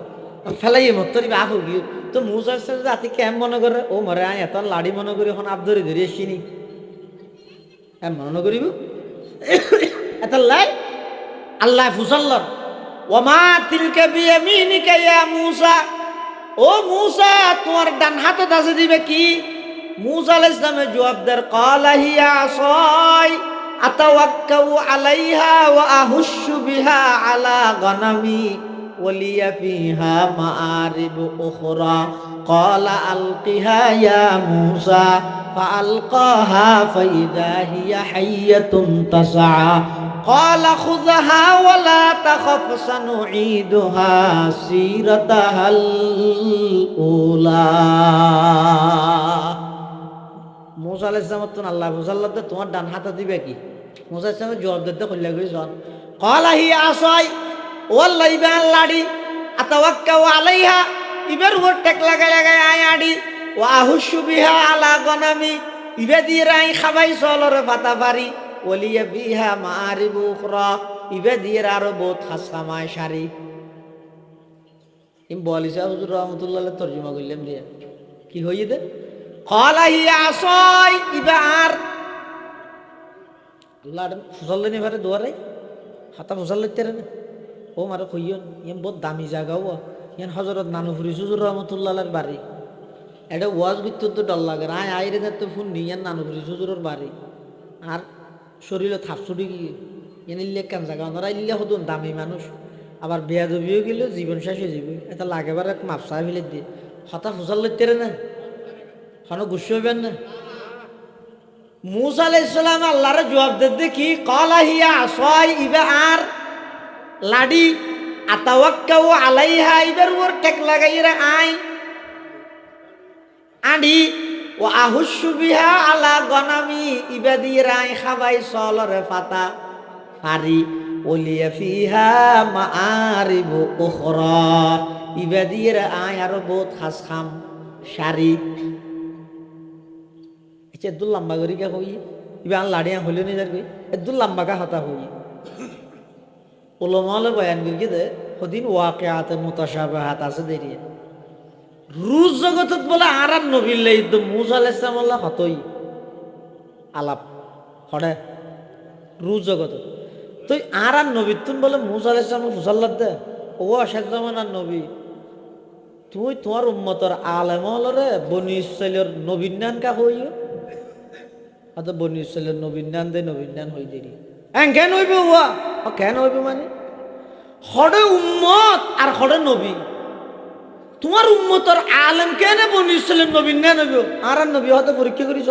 Speaker 1: ফেলাই মত দিবে আহ গিয়ে তো মুসা আলাইহিস সালাম আতি কেম মনে করে ও মরে আয় এত লাড়ি মনে করি এখন আপ ধরে ধরে আসিনি এম মনে করিব এত লাই আল্লাহ ফুসাল্লর ওমা তিলকা বিয়ামিনিকা ইয়া মুসা ও মুসা তোমার ডান হাতত আছে দিবে কি মুসা আলাইহিস সালামের জবাব দেন ক্বালা হিয়া আসাই আতাওয়াক্কাউ আলাইহা ওয়া আহুশু বিহা আলা গনামি ওয়ালিয়া ফিহা মাআরিব উখরা ক্বালা আলকিহা ইয়া মুসা ফাআলকাহা ফাইদা হিয়া হাইয়াতুন তাসআ قال خذها ولا تخف سنعيدها سيرتها الأولى মুসা আলাইহিস সালাম তো আল্লাহ বুঝাল্লাহ তোমার ডান হাতে দিবে কি মুসা আলাইহিস সালাম জবাব দিতে কইলা গই জন ক্বালা হি আসাই ওয়াল্লাহি বাল লাড়ি আতাওয়াক্কাউ আলাইহা ইবের উপর টেক লাগাই লাগাই আই আডি ওয়া আহুশু বিহা আলা গনামি ইবে দিয়ে রাই খাবাই চলরে পাতা পারি ওলিয়া বিহা মাআরিব উখরা ইবে দিয়ে আরো বহুত খাস কামাই শারি ইম বলিসা হুজুর রাহমাতুল্লাহ আলাইহি তরজমা কইলাম রে কি হইয়ে দে ক্বালা হিয়া আসাই ইবার আল্লাহ ফুসাল্লে নে পারে দুয়ারে হাতা ফুসাল্লে তেরে ও মারে কইয়ন ইম বহুত দামি জায়গা ও ইয়ান হজরত নানুপুরি সুজুর রহমতুল্লাহর বাড়ি এটা ওয়াজ করতে তো ডর লাগে আয় আইরে তো ফোন নিয়ান নানুপুরি সুজুরের বাড়ি আর শরীরে থাপছুটি গিয়ে এনে ইল্লে কেন জায়গা ওনারা ইল্লে হতুন দামি মানুষ আবার বেয়াদবিও গেলে জীবন শেষ হয়ে যাবে এটা লাগেবার এক মাপসা ফেলে দিয়ে হতা ফুসাল লইতে না খানো গুস্য হইবেন না মুসা আলাইহিস সালাম আল্লাহর জবাব দিতে কি ক্বালা হিয়া আসয় ইবা আর লাডি আতাওয়াক্কাউ আলাইহা ইবার ওর টেক লাগাইরা আই আডি ও আহুশু বিহা আলা গনামি ইবাদি রাই খাবাই সলরে ফাতা ফারি ওলিয়া ফিহা মাআরিবু উখরা ইবাদি রাই আর বহুত খাস খাম শারি এতে দুল লম্বা করি কে হই ইবা লাড়িয়া হইলে নি যার কই দুল লম্বা কা হতা হই উলামালে বয়ান করি দে হদিন ওয়াকিয়াতে মুতাশাবাহাত আছে দেরিয়ে রুজ জগতত বলে আর নবীর লাইদ মুসা আলাইহিস সালাম আল্লাহ হতই আলাপ হড়ে রুজ জগত তুই আর নবীর তুন বলে মুসা আলাইহিস সালাম ফুসাল্লাত দে ও শেষ জামানার নবী তুই তোমার উম্মতর আলেম হলরে বনি ইসরাইলের নবীর নান কা হইও অত বনি ইসরাইলের নবীর নান দে নবীর নান হই দেরি কেন হইবে ওয়া কেন হইবে মানে হড়ে উম্মত আর হড়ে নবী তোমার উম্মতর আলেম কেন বনি ইসরাইলের নবীর নান হইবে আর নবী হতে পরীক্ষা করিস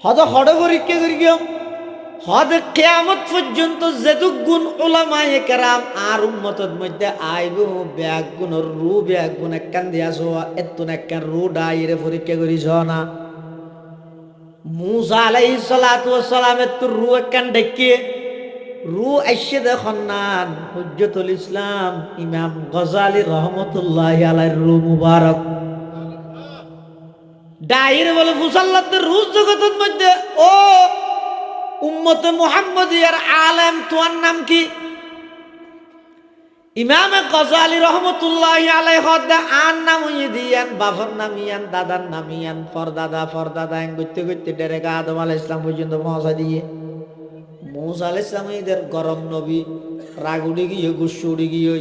Speaker 1: হতে হড়ে পরীক্ষা করি গিয়ে হতে কিয়ামত পর্যন্ত যেতুক গুণ উলামায়ে কেরাম আর উম্মতর মধ্যে আইব ব্যাগ গুণর রু ব্যাগ গুণ একখান দিয়াছ এতুন একখান রু ডাইরে পরীক্ষা করিস না মুসা আলাইহিস সালাতু ওয়াস সালামের তো রু একখান ডেকে রু আইসে দেখুন না হুজ্জতুল ইসলাম ইমাম গজালি রহমতুল্লাহি আলাইহির রু মুবারক ডাইরে বলে ফুসাল্লাত রুজ জগতের মধ্যে ও উম্মতে মুহাম্মদিয়ার আলেম তোমার নাম কি ইমাম গজালি রহমতুল্লাহি আলাইহি হদা আন নাম দিয়ান বাবার নাম ইয়ান দাদার নাম ইয়ান ফরদাদা এন করতে করতে ডাইরেক্ট আদম আলাইহিস সালাম পর্যন্ত পৌঁছা দিয়ে মুসা আলাইহিস সালাম এদের গরম নবী রাগ উড়ে গিয়ে গুস্সু উড়ে গিয়ে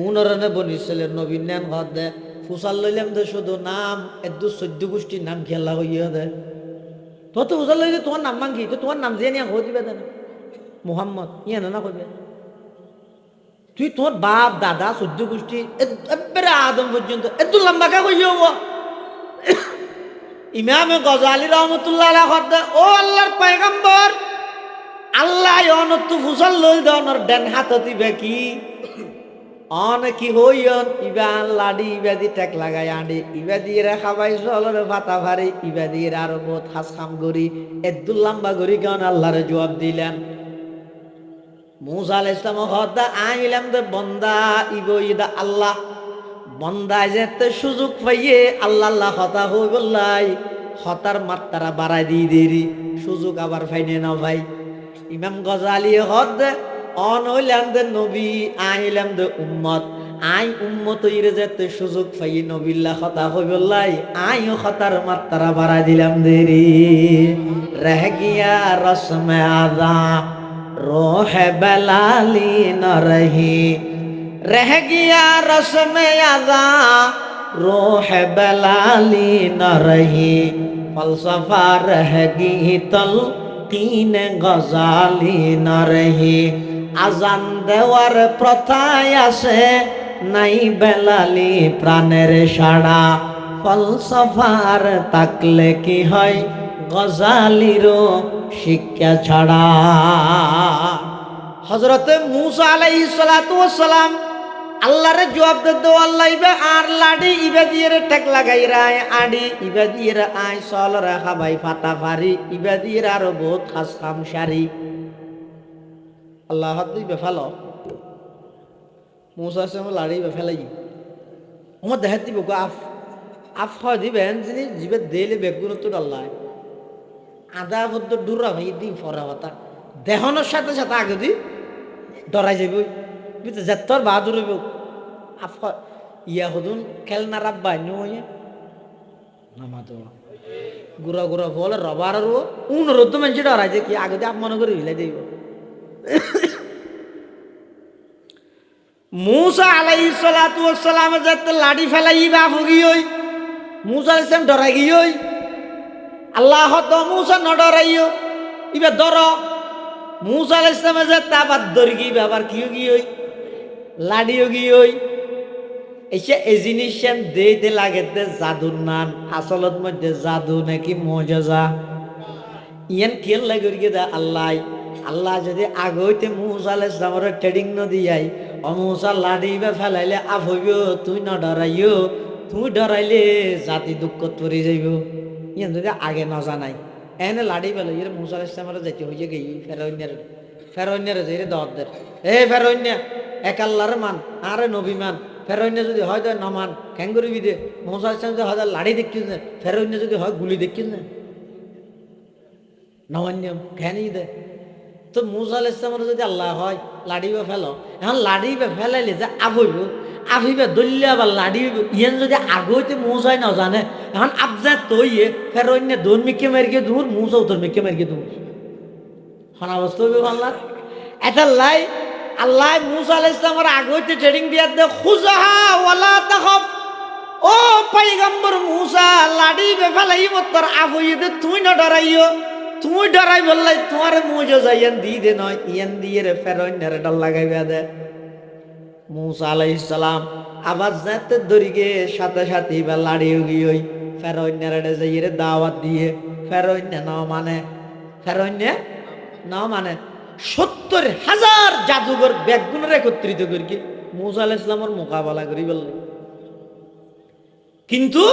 Speaker 1: উনরনে বনি ইসরাইলের নবীর নাম হদে ফুসাল লইলাম দে শুধু নাম এদু 14 গোষ্ঠীর নাম খেলা হইয়া দে তো ফুসাল লইলে তোমার নাম মাঙ্গি তো তোমার নাম দিয়ে নিয়ে হয়ে দিবে না মুহাম্মদ ইয়া না কইবে তুই তোর বাপ দাদা 14 গোষ্ঠী একবারে আদম পর্যন্ত এত লম্বা কা কইও ইমাম গজালি রাহমাতুল্লাহ আলাইহি হদে ও আল্লাহর পয়গম্বর আল্লাহ অনত ফুসাল লই দনর দেন হাত দিবে কি অন কি হইয়ন ইবান লাডি ইবাদি টেক লাগাই আডি ইবাদি রে খাবাই সলরে ফাতা ভারি ইবাদি আর বহুত খাস কাম করি এদুল লম্বা করি কেন আল্লাহরে জবাব দিলেন মুসা আলাইহিস সালাম হদা আইলাম দে বন্দা ইদা আল্লাহ বন্দা যেতে সুযোগ পাইয়ে আল্লাহ আল্লাহ হতা হই বললাই হতার মাত্রা বাড়াই দি দেরি সুযোগ আবার ফাইনে না ভাই ইমাম গজালি হদে অন হইলাম দে নবী আইলাম দে উম্মত আই উম্মত ইরে যেতে সুযোগ পাইয়ে নবিল্লাহ হতা হই বললাই আইও হতার মাত্রা বাড়াই দিলাম দেরি রহ গিয়া রসমে আদা रोह बलाली न रही रह गया रस्म अदा रोह बलाली न रही फलसफा रह गई तलकीन गजाली न रही আজান দেওয়ার প্রথায় আছে নাই বেলালি প্রাণের সাড়া ফলসফার তাকলে কি হয় গজালিরও শিক্ষা ছাড়া হযরতে মুসা আলাইহিস সালাতু ওয়াস সালাম আল্লাহরে জবাব দিতে আল্লাহ ইবা আর লাডি ইবা দিয়ে ঠেক লাগাই রায় আডি ইবা দিয়ে আই সল রাখা ভাই ফাতা ফারি ইবা দিয়ে আর বহুত খাস কাম সারি আল্লাহ হাত দিবে ফেলো মুসা সালাম লাডি ইবা ফেলাই ওমা দেখাত দিব আফ হয় দিবেন যিনি জিবে দেলে বেগুন তো আল্লাহ আদা বদ্ধ ডুরা ভাই দিন ফরা হতা দেহনের সাথে সাথে আগে দি ডরাই যাইব যেতর বাহাদুর হইব আফ ইয়া হদুন খেলনা রাব্বা নয় নামা তো গুড়া গুড়া বলে রবার উন রোদ মানুষ ডরাই যে কি আগে দিয়ে আপ মনে করে হিলাই যাইব মুসা আলাইহিস সালাতু ওয়াস সালাম যাতে লাড়ি ফেলাই বা ভুগি হই মুসা আলাইহিস সালাম ডরাই গই হই আল্লাহ তো মুসা ন ডরাইও ইবে ডর মুসা আলাইহিস সালাম যাতে আবার ডরি গই আবার কি গই হই লাড়িও গই হই এসে এই জিনিস দেইতে লাগেতে জাদুর নাম আসলত মধ্যে জাদু নাকি মুজিজা ইয়ান কেল লাগি গিয়ে আল্লাহ আল্লাহ যদি আগে হইতে মুসা আলাইহিস সালামের ট্রেডিং নদী যাই অমুসা লাড়ি বা ফেলাইলে আফ হইব তুই না ডরাইও তুই ডরাইলে জাতি দুঃখ তরি যাইব ইয়ান যদি আগে না জানাই এনে লাড়ি ফেলে ইয়ে মুসা আলাইহিস সালামের যাইতে হইয়ে গেই ফেরোইনের যাই রে দরদের ফেরোইন্যা এক আল্লাহর মান আরে নবী মান ফেরোইন্যা যদি হয় তো না মান কেন করবি দে মুসা আলাইহিস সালাম যদি হয় লাড়ি দেখিস না ফেরোইন্যা যদি হয় গুলি দেখিস না নমান্য কেন দে তো মুসা আলাইহিস সালামের যদি আল্লাহ হয় লাড়িবে ফেলো এখন লাড়িবে ফেলাইলে যে আবইব আফিবে দলিয়া বা লাড়ি ইয়ান যদি আগইতে মুসাই না জানে এখন আবজা তৈয়ে ফের অন্য দোন মিকে মারিকে দূর মুসা উত্তর মিকে মারিকে দূর হন অবস্থা হইবে আল্লাহ এটা লাই আল্লাহ মুসা আলাইহিস সালামের আগইতে ট্রেনিং দিয়া দে খুজাহা ওয়ালা তাখাফ ও পয়গম্বর মুসা লাড়িবে ফেলাইব তোর আবইতে তুই না ডরাইও তুই ডরাই বললাই তোমার মুজিজা ইয়ান দিয়ে দে নয় ইয়ান দিয়ে রে ফেরোইনের ডর লাগাইবা দে মুসা আলাইহিস সালাম আবার যাতে দরিগে সাথে সাথে বা লাড়িও গিয়ে ফেরোইনের যাইয়ে দাওয়াত দিয়ে ফেরোইনে না মানে ৭০,০০০ জাদুঘর ব্যাগগুলোর একত্রিত করি মুসা আলাইহিস সালামের মোকাবেলা করি বললে কিন্তু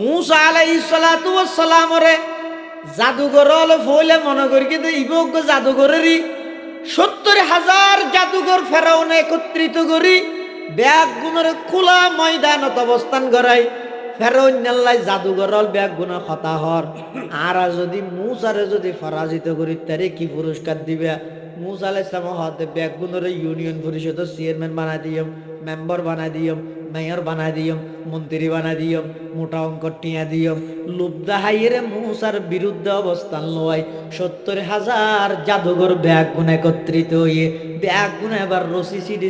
Speaker 1: মুসা আলাইহিস সালাতু ওয়াস সালামরে জাদুঘর হলে ফলে মনে করি কিন্তু ইবজ্ঞ জাদুঘরেরই ৭০,০০০ জাদুঘর ফেরাউনে একত্রিত করি ব্যাগ গুণের খোলা ময়দানত অবস্থান করাই ফেরাউন নাল্লাই জাদুঘর হল ব্যাগ গুণা খতা হর আর যদি মুসারে যদি পরাজিত করি তারে কি পুরস্কার দিবে মুসা আলাইহিস সালাম হাতে ব্যাগ গুণের ইউনিয়ন পরিষদের চেয়ারম্যান বানাই দিয়ম মেম্বার বানাই দিয়ম মেয়র বানাই দিয়ম মন্ত্রী বানাই দিয়ম মোটা অঙ্ক টিয়া দিয়ম লুব্ধা হাইয়ের মুসার বিরুদ্ধে অবস্থান লয় ৭০,০০০ জাদুঘর ব্যাগ গুণ একত্রিত হয়ে ব্যাগ গুণ এবার রসি সিডি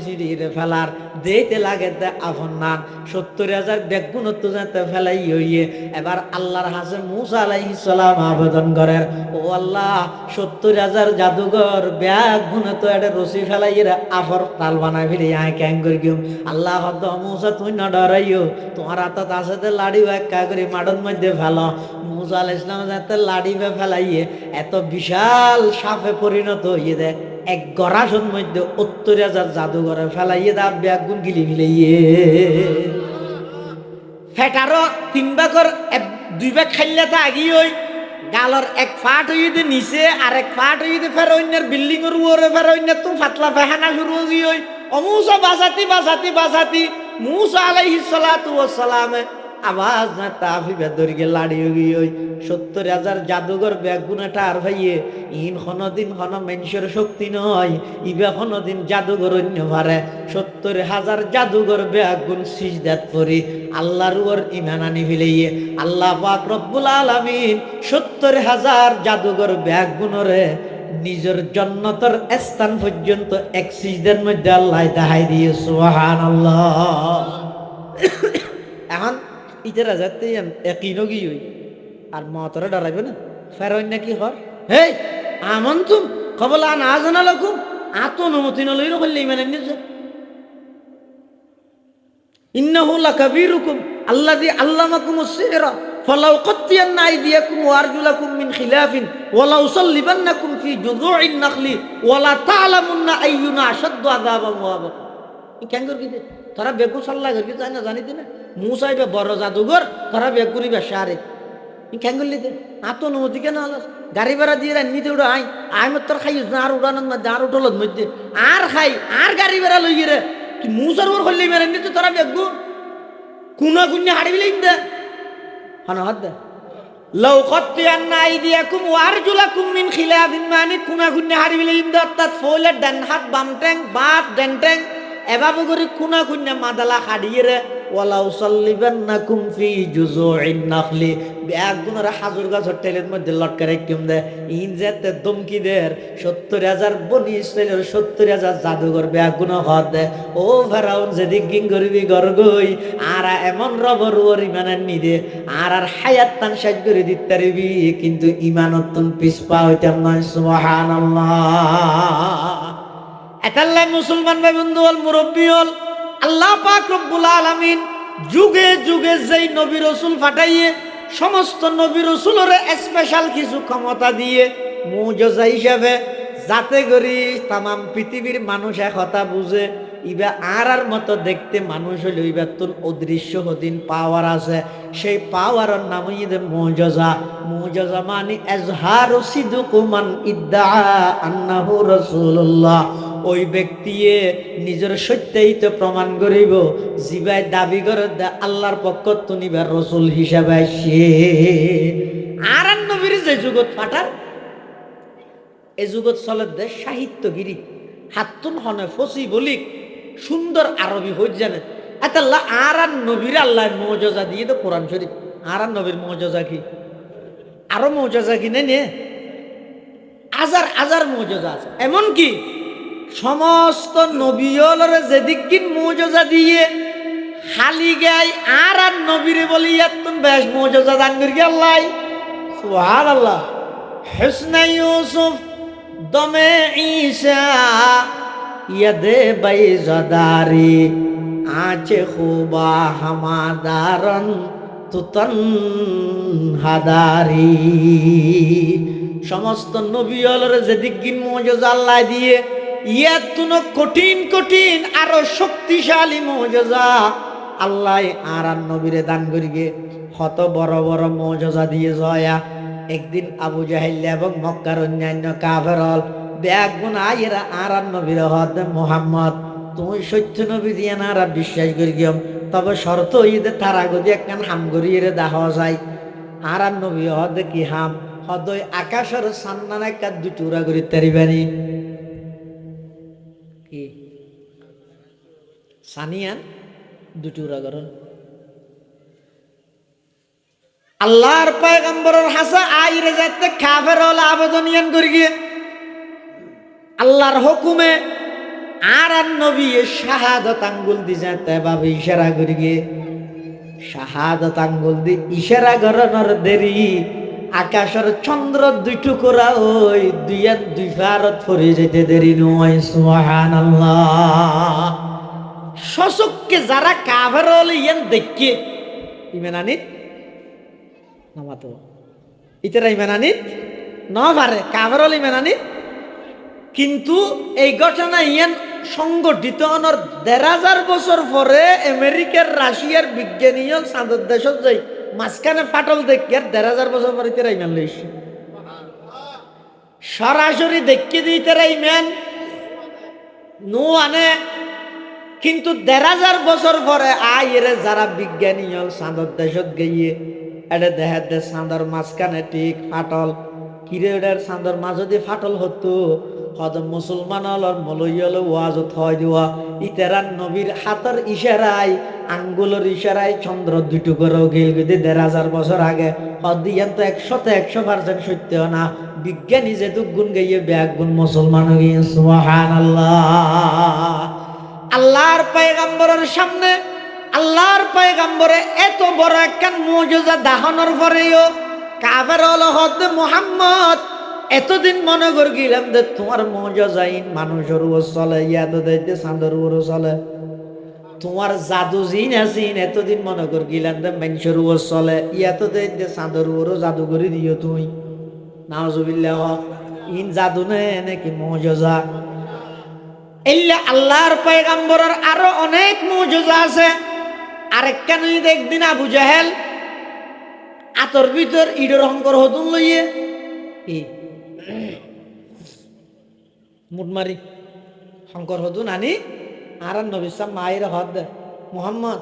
Speaker 1: ফেলার দিতে লাগে আফন নান ৭০,০০০ ব্যাগ গুণ তো যাতে ফেলাই হইয়ে এবার আল্লাহর হাসে মুসা আলাইহিস সালাম আবেদন করে ও আল্লাহ ৭০,০০০ জাদুঘর ব্যাগ গুণ তো এটা রসি ফেলাইয়ের আফর তাল বানাই ফেলে আয় ক্যাং করি আল্লাহ হদ মুসা তুই না ডরাইও তোমার হাতত আছে লাড়ি ব্যাখ্যা করি মাঠের মধ্যে ফেলো মুসা আলাইহিস সালাম যাতে লাড়ি ফেলাইয়ে এত বিশাল সাপে পরিণত হইয়ে দেয় এক গরাসের মধ্যে ৭০,০০০ জাদুঘরে ফেলাইয়ে তার ব্যাগ গুণ গিলি ফেলাইয়ে ফেটারও ৩ ভাগর ২ ভাগ খাইলে তা আগি হই গালর এক ফাট হইতে নিচে আর এক ফাট হইতে ফের অন্যের বিল্ডিং এর উপরে ফের অন্যের তো ফাতলা ফেহানা শুরু হই হই অমুসা বাসাতি মুসা আলাইহিস সালাতু ওয়াস সালামে আওয়াজ না তাফিবে দরিগে লাড়ি হই হই ৭০,০০০ জাদুঘর ব্যাগ গুণাটা আর ভাইয়ে ইন কোনদিন কোন মানুষের শক্তি নয় ইবে কোনদিন জাদুঘর অন্য পারে ৭০,০০০ জাদুঘর ব্যাগ গুণ সিজদাত করি আল্লাহর উপর ঈমান আনি ফেলাইয়ে আল্লাহ পাক রব্বুল আলামিন ৭০,০০০ জাদুঘর ব্যাগ গুণরে নিজের জান্নাতের স্থান পর্যন্ত এক সিজদার মধ্যে আল্লাহ দেখাই দিয়ে সুবহানাল্লাহ এখন ইতারা যাতে একইনো কি হই আর মতরে ডরাইবে না ফেরোইন নাকি হর হেই আমানতুম কবলা না জানালাকুম আত অনুমতি নলই রকলে ইমান নিছে ইন্নাহু লাকাবীরুকুম আল্লাযী আল্লামাকুমুস সিহরা ফালাউ কাতিয়ান্না আইদিয়াকুম ওয়া আরজুলাকুম মিন খিলাফিন ওয়া লা উসাল্লিবান্নাকুম ফি জুযুইন নাখলি ওয়া লা তা'লামুন্না আইয়ুনা আশাদ্দু আযাবান ওয়া আবকা কেন করবি তোরা বেকু সাল্লাহ করবি তাই না জানিতে না মুসাইবে বড় জাদুঘর তোরা বেকুরি বেশারে কেন করলি আত অনুমতি কেন হলো গাড়ি ভাড়া দিয়ে নিতে উড়ো আই মত তোর খাইস না আর উড়ানোর মধ্যে আর উঠলত মধ্যে আর খাই আর গাড়ি ভাড়া লই রে তুই মুসার ওর করলি মেরে নিতে তোরা বেকু কুনা কুন্যা হাড়ি লাইন দে হন হাত দে লাউ কাতিয়ান্না আইদিয়াকুম ওয়া আরজুলাকুম মিন খিলাফিন মানে কুনা কুন্যা হাড়ি লাইন দে অর্থাৎ ফোলে ডান হাত বাম ট্যাং বাত ডান ট্যাং এভাবে করে কুনা কুন্যা মাদালা হাড়িয়ে রে ওয়ালাউ সাল্লিবান্নাকুম ফি জুযুইন নাখলি বেগুনরা হাজুর গাছের টেলের মধ্যে লটকে রাখিম দে ইন যেতে দমকি দের ৭০,০০০ বনি ইসরাইলের ৭০,০০০ জাদুঘর বেগুন হদ দে ও ফেরাউন যেদিক গিং করবি গরগই আর এমন রবর ওর ইমানের নিদে আর হায়াত তান সাজ করে দিতে পারবি কিন্তু ইমানতন পিছপা হইতাম নয় সুবহানাল্লাহ। এতাল্লাহ মুসলমান ভাই বন্ধু হল মুরব্বী হল আল্লাহ পাক রব্বুল আলামিন যুগে যুগে যেই নবী রাসূল পাঠাইয়ে সমস্ত নবী রাসূলের স্পেশাল কিছু ক্ষমতা দিয়ে মুজিজা হিসাবে যাতে করি তাম পৃথিবীর মানুষ এক কথা বুঝে ইবা আর মতো দেখতে মানুষ হইল ইবার তোর অদৃশ্য হদিন পাওয়ার আছে সেই পাওয়ারের নাম ইদে মুজিজা। মুজিজা মানে এজহারু সিদকু মান ইদ্দা আন্নাহু রাসূলুল্লাহ। ওই ব্যক্তিয়ে নিজের সত্যায়িত প্রমাণ করিব জিবাই দাবি করে আল্লাহর পক্ষ তুনিবার রসুল হিসাবে আসে। আর নবীর যে যুগত ফাটার এ যুগত চলে দে সাহিত্যগিরি হাতুন হনে ফসি বলিক সুন্দর আরবি হই জানে আল্লাহ আর নবীর আল্লাহ মুজিজা দিয়ে তো কোরআন শরীফ আর নবীর মুজিজা কি আরো মুজিজা কি নে হাজার হাজার মুজিজা আছে। এমন কি সমস্ত নবীলরে যেদিকিন মুজিজা দিয়ে খালি গায় আর নবীরে বলি এতন বেশ মুজিজা দান করি আল্লাহ সুবহানাল্লাহ। হুসনে ইউসুফ দমে ঈসা ইয়াদে বাইজাদারি আচে খুবা হামাদারন তুতন হাদারি। সমস্ত নবীলরে যেদিকিন মুজিজা আল্লাহ দিয়ে ইয়াতুন কঠিন কঠিন আরো শক্তিশালী মুজিজা আল্লাহ আর নবীরে দান করিগে কত বড় বড় মুজিজা দিয়ে জয়া। একদিন আবু জাহেল এবং মক্কার অন্যান্য কাফেরল বেগুন আইরা আর নবীর হদ মুহাম্মদ তুমি সত্য নবী দিয়ে না বিশ্বাস করি গিয়ম তবে শর্ত ঈদে তার আগদি একখান হাম করিয়ে দেখা যায়। আর নবী হদ কি হাম হদয় আকাশের সান্নান একটা দুটুরা করি তারিবানি সানিয়ান দুটুরা করুন আল্লাহর পয়গম্বরের হাসা আইরে যাতে কাফের হল আবেদনিয়ান করি গিয়ে আল্লাহর হুকুমে আর নবী শাহাদত আঙ্গুল দি যাতে ভাবে ইশারা করি গিয়ে শাহাদত আঙ্গুল দি ইশারা করানোর দেরি আকাশের চন্দ্র দুই টুকরা ওই দুই ভারত ফরে যেতে দেরি নয় সুবহানাল্লাহ। শশককে যারা কাফের হলে ইয়ান দেখে ইমান আনিত নামাতো ইতারা ইমান আনিত না পারে কাফের হলে ইমান আনিত কিন্তু এই ঘটনা ইয়ান সংগঠিত হওয়ার ১,৫০০ বছর পরে আমেরিকার রাশিয়ার বিজ্ঞানী চাঁদের দেশত যাই মাঝখানে ফাটল দেখে ১,৫০০ বছর পরে তারা ইমান লইছে সরাসরি দেখে দিই তারা ইমান নো আনে কিন্তু ১,৫০০ বছর পরে আইরে যারা বিজ্ঞানী চাঁদর দেশত গিয়ে এটা দেখা দে চাঁদর মাঝখানে ঠিক ফাটল কিরে ওটার চাঁদর মাঝে ফাটল হতো হদ মুসলমান হলর মলইল ওয়াজত হয় দেওয়া ইতারান নবীর হাতের ইশারায় আঙ্গুলের ইশারায় চন্দ্র দুটুকরো গেল গেতে ১,৫০০ বছর আগে হদ ইয়ান তো ১০০% সত্য না বিজ্ঞানী যেহেতু গুণ গাইয়ে ব্যাগ গুণ মুসলমান গিয়ে সুবহানাল্লাহ। আল্লাহর পয়গম্বরের সামনে আল্লাহর পয়গম্বরে এত বড় একখান মুজিজা দেখানোর পরেও কাফের হলো হদ মুহাম্মদ এতদিন মনে কর গেলাম যে তোমার মুজিজাইন মানুষের উপর চলে ইয়াদ দিতে চাঁদের উপর চলে তোমার জাদু জিন আছিন এতদিন মনে কর গেলাম যে মানুষের উপর চলে ইয়াত দিতে চাঁদের উপর জাদু করে দিও তুমি নাউজুবিল্লাহ ইন জাদু নেই নাকি মুজিজা এল্লা আল্লাহর পয়গম্বরের আরো অনেক মুজিজা আছে। আরেকখান একদিন আবু জাহেল আতর ভিতর ইডর অহংকর হতুন লইয়ে মুটমারি শঙ্কর হতুন আনি আর নবী সাহেব মায়ের হদ দে মুহাম্মদ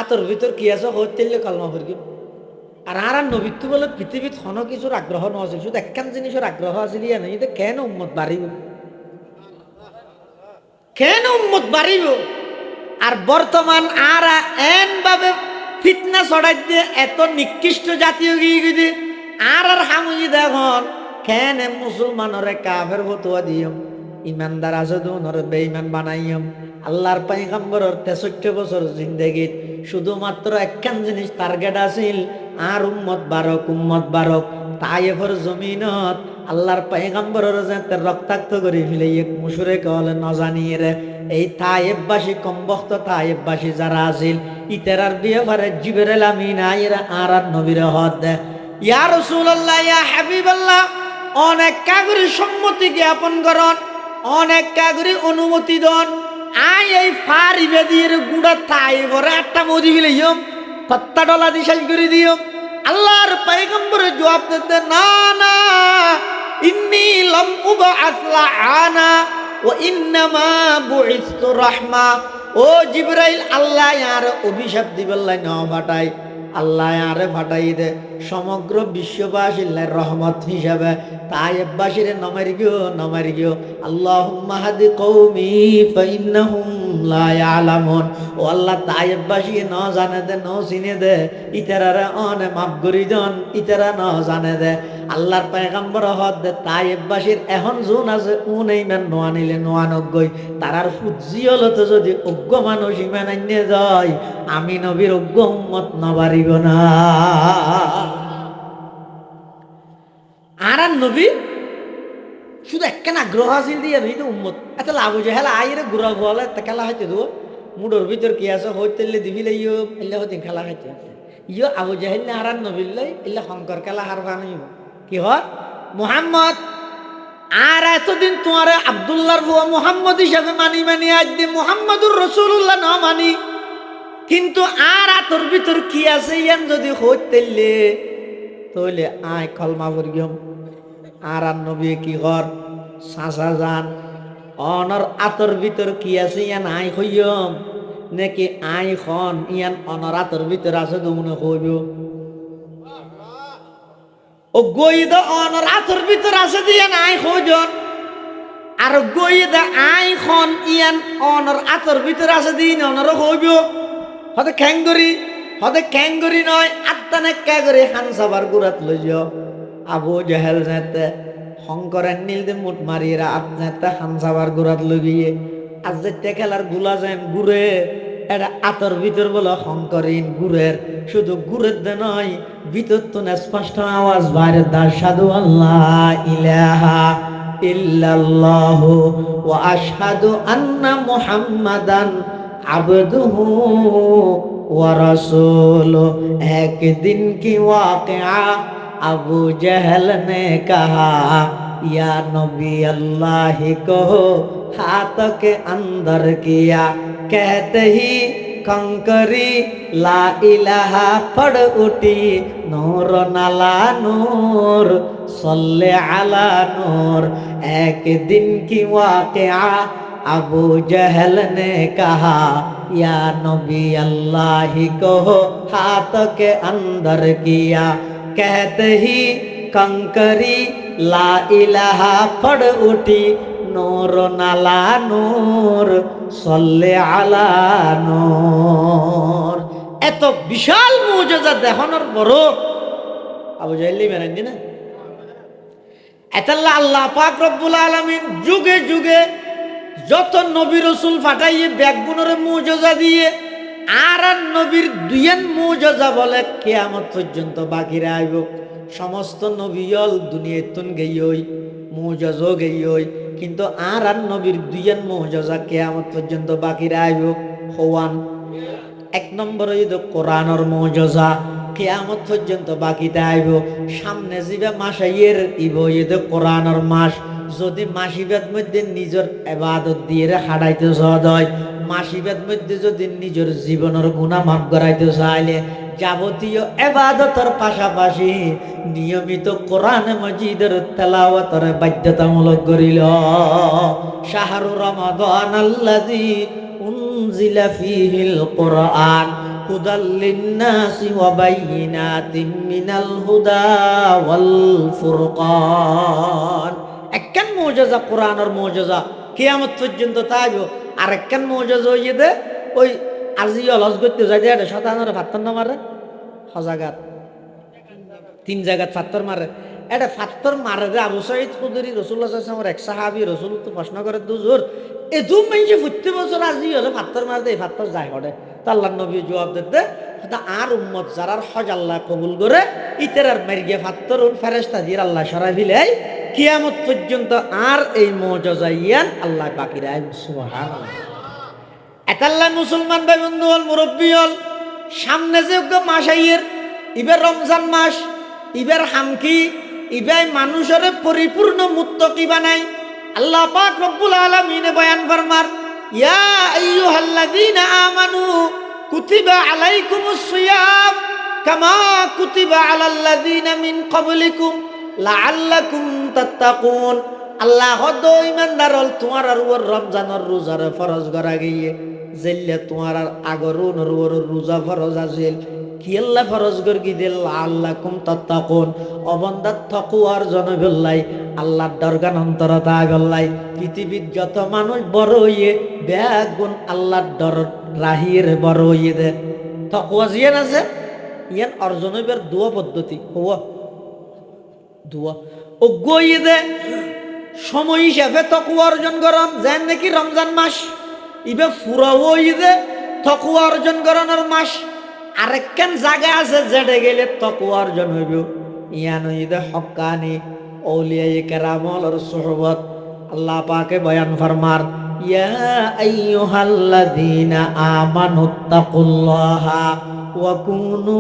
Speaker 1: আতর ভিতর কি আছে হইতেলে কলমা ফিরকি আর নবীত্ব বলে পৃথিবীত কোনো কিছুর আগ্রহ নছিল শুধু একখান জিনিসের আগ্রহ আছিল ইয়া নেই কেন উম্মত বাড়িব কেন উম্মত বাড়িব। আর বর্তমান আরা এন ভাবে ফিতনা ছড়াই দিয়ে এত নিকৃষ্ট জাতীয় গিয়ে আর হামুজি দেখুন কেন মুসলমানরে কাফের ফতুয়া দিয়ম, ইমানদার আছে দুনরে বেঈমান বানাইয়ম। আল্লাহর পয়গম্বরের 63 বছর জিন্দেগিত শুধুমাত্র একখান জিনিস টার্গেট আছিল, আর উম্মত বারক তায়েফের জমিনত আল্লাহর পয়গম্বরের যাতে রক্তাক্ত করে ফেলে এক মুশরিক হলে নজানিয়ে রে। এই তায়েববাসী কমবক্ত তায়েববাসী যারা আছিল ইতারার বিয়েবারে জিবরিল আমিন আইরা আর নবীর হদ দে, ইয়া রাসূলুল্লাহ ইয়া হাবিবাল্লাহ, অনেক কাগরি সম্মতি জ্ঞাপন করন, অনেক কাগরি অনুমতি দন, আই এই ফারিবে দিয়ে গুড়া তায়েবরে একটা মদি ফেলাইম, কত্তা ডলা দিশাই করে দিও। আল্লাহর পয়গম্বরে জবাব দিতে, না না, ইন্নী লাম উবআস লাআনা ওয়া ইন্নামা বুইসতু রাহমা। ও জিবরাইল, আল্লাহ আর অভিশাপ দিবেল্লাই না ফাটাই, আল্লাহ আরে ফাটাই দে সমগ্র বিশ্ববাসীর রহমত হিসাবে তায়েববাসীরে নমারি গিও আল্লাহুম্মা হাদি কওমি ফাইন্নাহুম লা ইয়ালামুন। ও আল্লাহ তায়েববাসী ন জানে দে, ন চিনে দে, ইতারারে অনে মাফ করি দন, ইতারা ন জানে দে। আল্লাহর পয়গম্বর হদ দে তায়েববাসীর এখন জোন আছে উন ইমান নোয়ানিলে নোয়ানগই, তারার ফুজিয়লত যদি অজ্ঞ মানুষ ইমান আইনে যায়, আমি নবীর অজ্ঞ উম্মত নবারিব না। আর নবী শুধু একখান আগ্রহ আছিল দিয়ে নই তো উম্মত এত লাভ হয়েছে হেলা আইরে গুড়া বলে একটা খেলা খাইতে দেবো, মুডোর ভিতর কি আছে হইতে দিবিলে ইয়ে এলে হতে খেলা খাইতে ইয়ে আবু জাহেল আর নবীল্লাই এলে শঙ্কর খেলা হার বানাইব কি হয় মুহাম্মদ। আর এতদিন তোমার আব্দুল্লাহর বুয়া মুহাম্মদ হিসাবে মানি আজ দিয়ে মুহাম্মদুর রাসূলুল্লাহ না মানি, কিন্তু আর আতর ভিতর কি আছে ইয়ান যদি হইতেলে তইলে আয় কলমা পড়িয়ম। আর নবী কি কর সাসা যান অনর আতর ভিতর কি আছে ইয়ান আই হইয়ম নাকি আই খন ইয়ান অনর আতর ভিতর আছে দুমনে হইব। ও গইদা অনর আতর ভিতর আছে দিয়া আই হইজন, আর গইদা আই খন ইয়ান অনর আতর ভিতর আছে দিন অনর হইব। হতে খ্যাঙ্গরি নয় আত্মানে কে করে হানসাবার গুড়াত লইয় আবু জাহেল যেতে শঙ্করের নীল দে মুঠ মারিয়ে আপনার হানসাবার গুড়াত লই গিয়ে আজ যেতে খেলার গুলা যেন গুড়ে এটা আতর ভিতর বলে শঙ্করিন গুড়ের, শুধু গুড়ের দে নয় ভিতর তো স্পষ্ট আওয়াজ বাইরে দার সাধু আল্লাহ ইলাহা ইল্লাল্লাহু ওয়া আশহাদু আন্না মুহাম্মাদান আবদুহু ওয়া রাসূলুহু। এক দিন কি ওয়াকিয়া अबू जहल ने कहा या नबी अल्लाह को हाथ के अंदर किया, कहते ही कंकरी ला इलाहा पड़ उठी, नूर नला नूर सल्ले अला नूर। एक दिन की वाक़या अबू जहल ने कहा या नबी अल्लाह को हाथ के अंदर किया, कहते ही कंकरी ला इलाहा पड़ उठी, नूर नाला नूर सल्ले अला नूर। এত বিশাল মুজিজা দেখানোর বড় আবু জাহেল মেনেন না এতাল্লাহ আল্লাহ পাক রব্বুল আলামিন যুগে যুগে যত নবী রাসূল পাঠাইয়ে ব্যাগগুনরে মুজিজা দিয়ে আর নবীর দুইয়েন মুজিজা বলে কিয়ামত পর্যন্ত বাকি রাইব। সমস্ত নবীল দুনিয়াতুন গইয়ই মুজিজা গইয়ই, কিন্তু আর নবীর দুইয়েন মুজিজা কিয়ামত পর্যন্ত বাকি রাইব। হওয়ান এক নম্বর হইল কোরআনের মুজিজা কিয়ামত পর্যন্ত বাকি রাইব। সামনে জিবা মাসাইয়ের ইব হইল কোরআনের মাস, যদি মাসিবেদ মধ্যে নিজের ইবাদত দিয়ে হাঁটাইতে সদয়, মাসিবেদ মধ্যে যদি নিজের জীবনের গুনাহ মাফ করাইতে চাইলে যাবতীয় ইবাদতের পাশাপাশি নিয়মিত কোরআন মাজিদের তেলাওয়াতের বাধ্যতামূলক করিল। শাহরু রমাদান আল্লাযী উনজিলা ফীহিল কুরআন হুদাল লিন্নাসি ওয়া বাইয়িনাতিম মিনাল হুদা ওয়াল ফুরকান। একখান মুজিজা কোরআনের মুজিজা কিয়ামত পর্যন্ত থাকবে। আরেকখান মৌজাজ হয়ে দে ওই আজি অলস করতে যাই দিয়ে শতানোর ফাত্তর না মারে সজাগাত 3 জায়গাত ফাত্তর মারে এটা ফাত্তর মারে রে আবু সাঈদ খুদরি রাসূলুল্লাহ সাল্লাল্লাহু আলাইহি ওয়াসাল্লামের এক সাহাবী রাসূল তো প্রশ্ন করে দুজোর এ দু মাইনছে 70 বছর আজি হলে ফাত্তর মার দে ফাত্তর যায় হড়ে তো আল্লাহর নবী জবাব দিতে আর উম্মত যারার হজ আল্লাহ কবুল করে ইতেরার মারিয়া ফাত্তর ফেরেশতা দিয়ে আল্লাহ সরাই দিলাই কিয়ামত পর্যন্ত আর এই মুআজিজা ইয়ান আল্লাহ বাকি রায় সুবহানাল্লাহ। এতাল্লাহ মুসলমান ভাই বন্ধু হল মুরব্বী হল সামনে যে মাসাইয়ের ইবার রমজান মাস ইবার হামকি ইবাই মানুষের পরিপূর্ণ মুত্তাকি বানাই আল্লাহ পাক রব্বুল আলামিন বয়ান ফরমার ইয়া আইয়ুহাল্লাযীনা আমানু কুতিবা আলাইকুমুস সিয়াম কামা কুতিবা আলাল্লাযীনা মিন ক্বাবলিকুম লাআল্লাকুম তাত্তাকুন। আল্লাহ হদ ইমানদার হল তোমার আর ওর রমজানের রোজার ফরজ করা গিয়ে জেলে তোমার আর আগরুন ওর রোজা ফরজ আছিল কি আল্লাহ ফরজ কর কি দিল লাআল্লাকুম তাত্তাকুন অবন্দাত তাকওয়ার জনবল্লাই আল্লাহর দরগান অন্তরতা গল্লাই পৃথিবীর যত মানুষ বড় হইয়ে ব্যাগুন আল্লাহর ডর রাহির বড় হইয়ে দে তাকওয়া জিয়ান আছে ইয়ান অর্জন হইবার দোয়া পদ্ধতি হওয়া দোয়া অজ্ঞ হইয়ে দে সময় হিসাবে তাকওয়া অর্জন করন যেন নাকি রমজান মাস ইবে ফুরাও হইয়ে দে তাকওয়া অর্জন করানোর মাস আরেকখান জায়গা আছে যেটা গেলে তাকওয়া অর্জন হইব ইয়ান হইয়ে দে হক্কানি औलिया करामल और सोहबत अल्लाह पाके बयान फरमार या अय्युहल्लज़ीना आमानुत्तकुल्लाहा व कुनू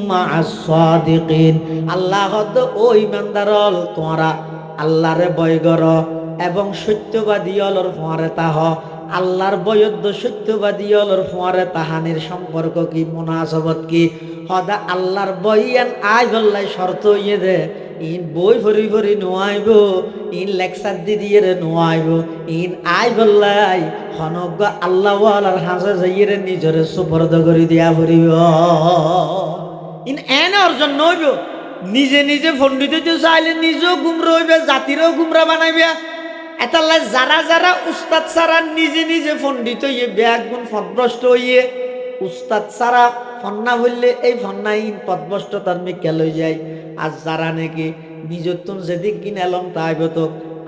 Speaker 1: मा'as सादिकीन। আল্লাহ হদ ও ইমানদারল তোমরা আল্লাহরে ভয় করো এবং সত্যবাদী অলর ফোয়ারে তাহ আল্লাহর বয়দ্দ সত্যবাদী অলর ফোয়ারে তাহানির সম্পর্ক কি মুনাসাবত কি হদা আল্লাহর বয়ান আই বললাই শর্ত ইয়ে দে ইন বই ভরি ভরি নোয়াইব ইন লেকচার দি দিয়ে নোয়াইব ইন আই বললাই হনজ্ঞ আল্লাহ ওয়ালার হাসে যাইয়ে নিজরে সুপর্দ করে দিয়া ভরিব ইন এনে অর্জন নইব নিজে নিজে পণ্ডিত চাইলে নিজেও গুমরা হইবে জাতিরও গুমরা বানাইবে এতাল্লাই যারা যারা উস্তাদ ছাড়া নিজে নিজে পণ্ডিত হইয়ে ব্যাগুণ ফদভ্রষ্ট হইয়ে উস্তাদ ছাড়া ফন্না বললে এই ফন্না ইন পদভ্রষ্ট তার মিক্কা লই যায় আর যারা নাকি নিজের তুন যেদিক কিনে এলম তাইব তো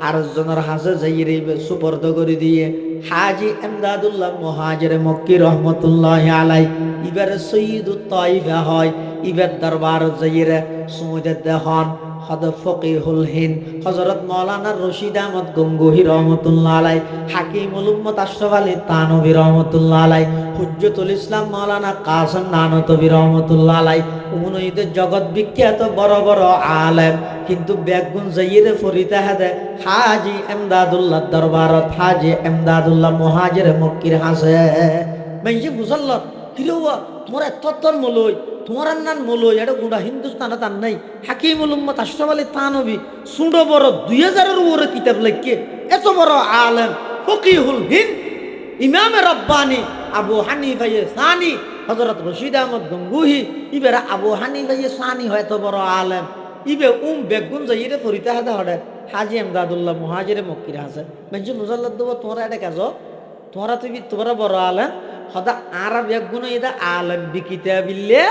Speaker 1: আর জনের হাসে যাই রইবে সুপর্দ করে দিয়ে হাজি এমদাদুল্লাহ মুহাজির মক্কি রহমতুল্লাহ আলাই ইবারে সৈয়দুত তাইফা হয় ইবার দরবার যাইরে সুমুদে দেহন হদ ফকিহুল হিন্দ হযরত মাওলানা রশিদ আহমদ গঙ্গোহী রহমাতুল্লাহ আলাই হাকিমুল উম্মত আশরাফ আলী তানভী রহমাতুল্লাহ আলাই হুজ্জতুল ইসলাম মাওলানা কাসেম নানতবী রহমাতুল্লাহ আলাই উমনঈদের জগৎ বিখ্যাত বড় বড় আলেম কিন্তু বেগুন যাইরে ফরিদা হাদে হাজি এমদাদুল্লাহ দরবারত হাজি এমদাদুল্লাহ মুহাজির মক্কির হাসে মাইজি মুসাল্লাত কিলোয়া তোমার এততর মলই তোমার নান মলই এটা গোটা হিন্দুস্তানত আর নাই হাকিমুল উম্মত আশরাফ আলী তানভী সুন্ড বড় 2000-এর উপরে কিতাব লিখে এত বড় আলেম ফকিহুল হিন্দ ইমামে রব্বানি আবু হানিফা সানি হযরত রশিদ আহমদ গঙ্গোহী ইবেরা আবু হানিফা সানি হয় এত বড় আলেম ইবে বেগুন যাইরে ফরিদা হাদা হড়ে হাজি এমদাদুল্লাহ মুহাজির মক্কির হাসে মেনজি মুজাল্লাদ দেব তোমরা এটা কাজ তোমরা তুমি তোমরা বড় আলেম হদা আরব বেগুন ইদা আলেম বিকিতাবিল্লাহ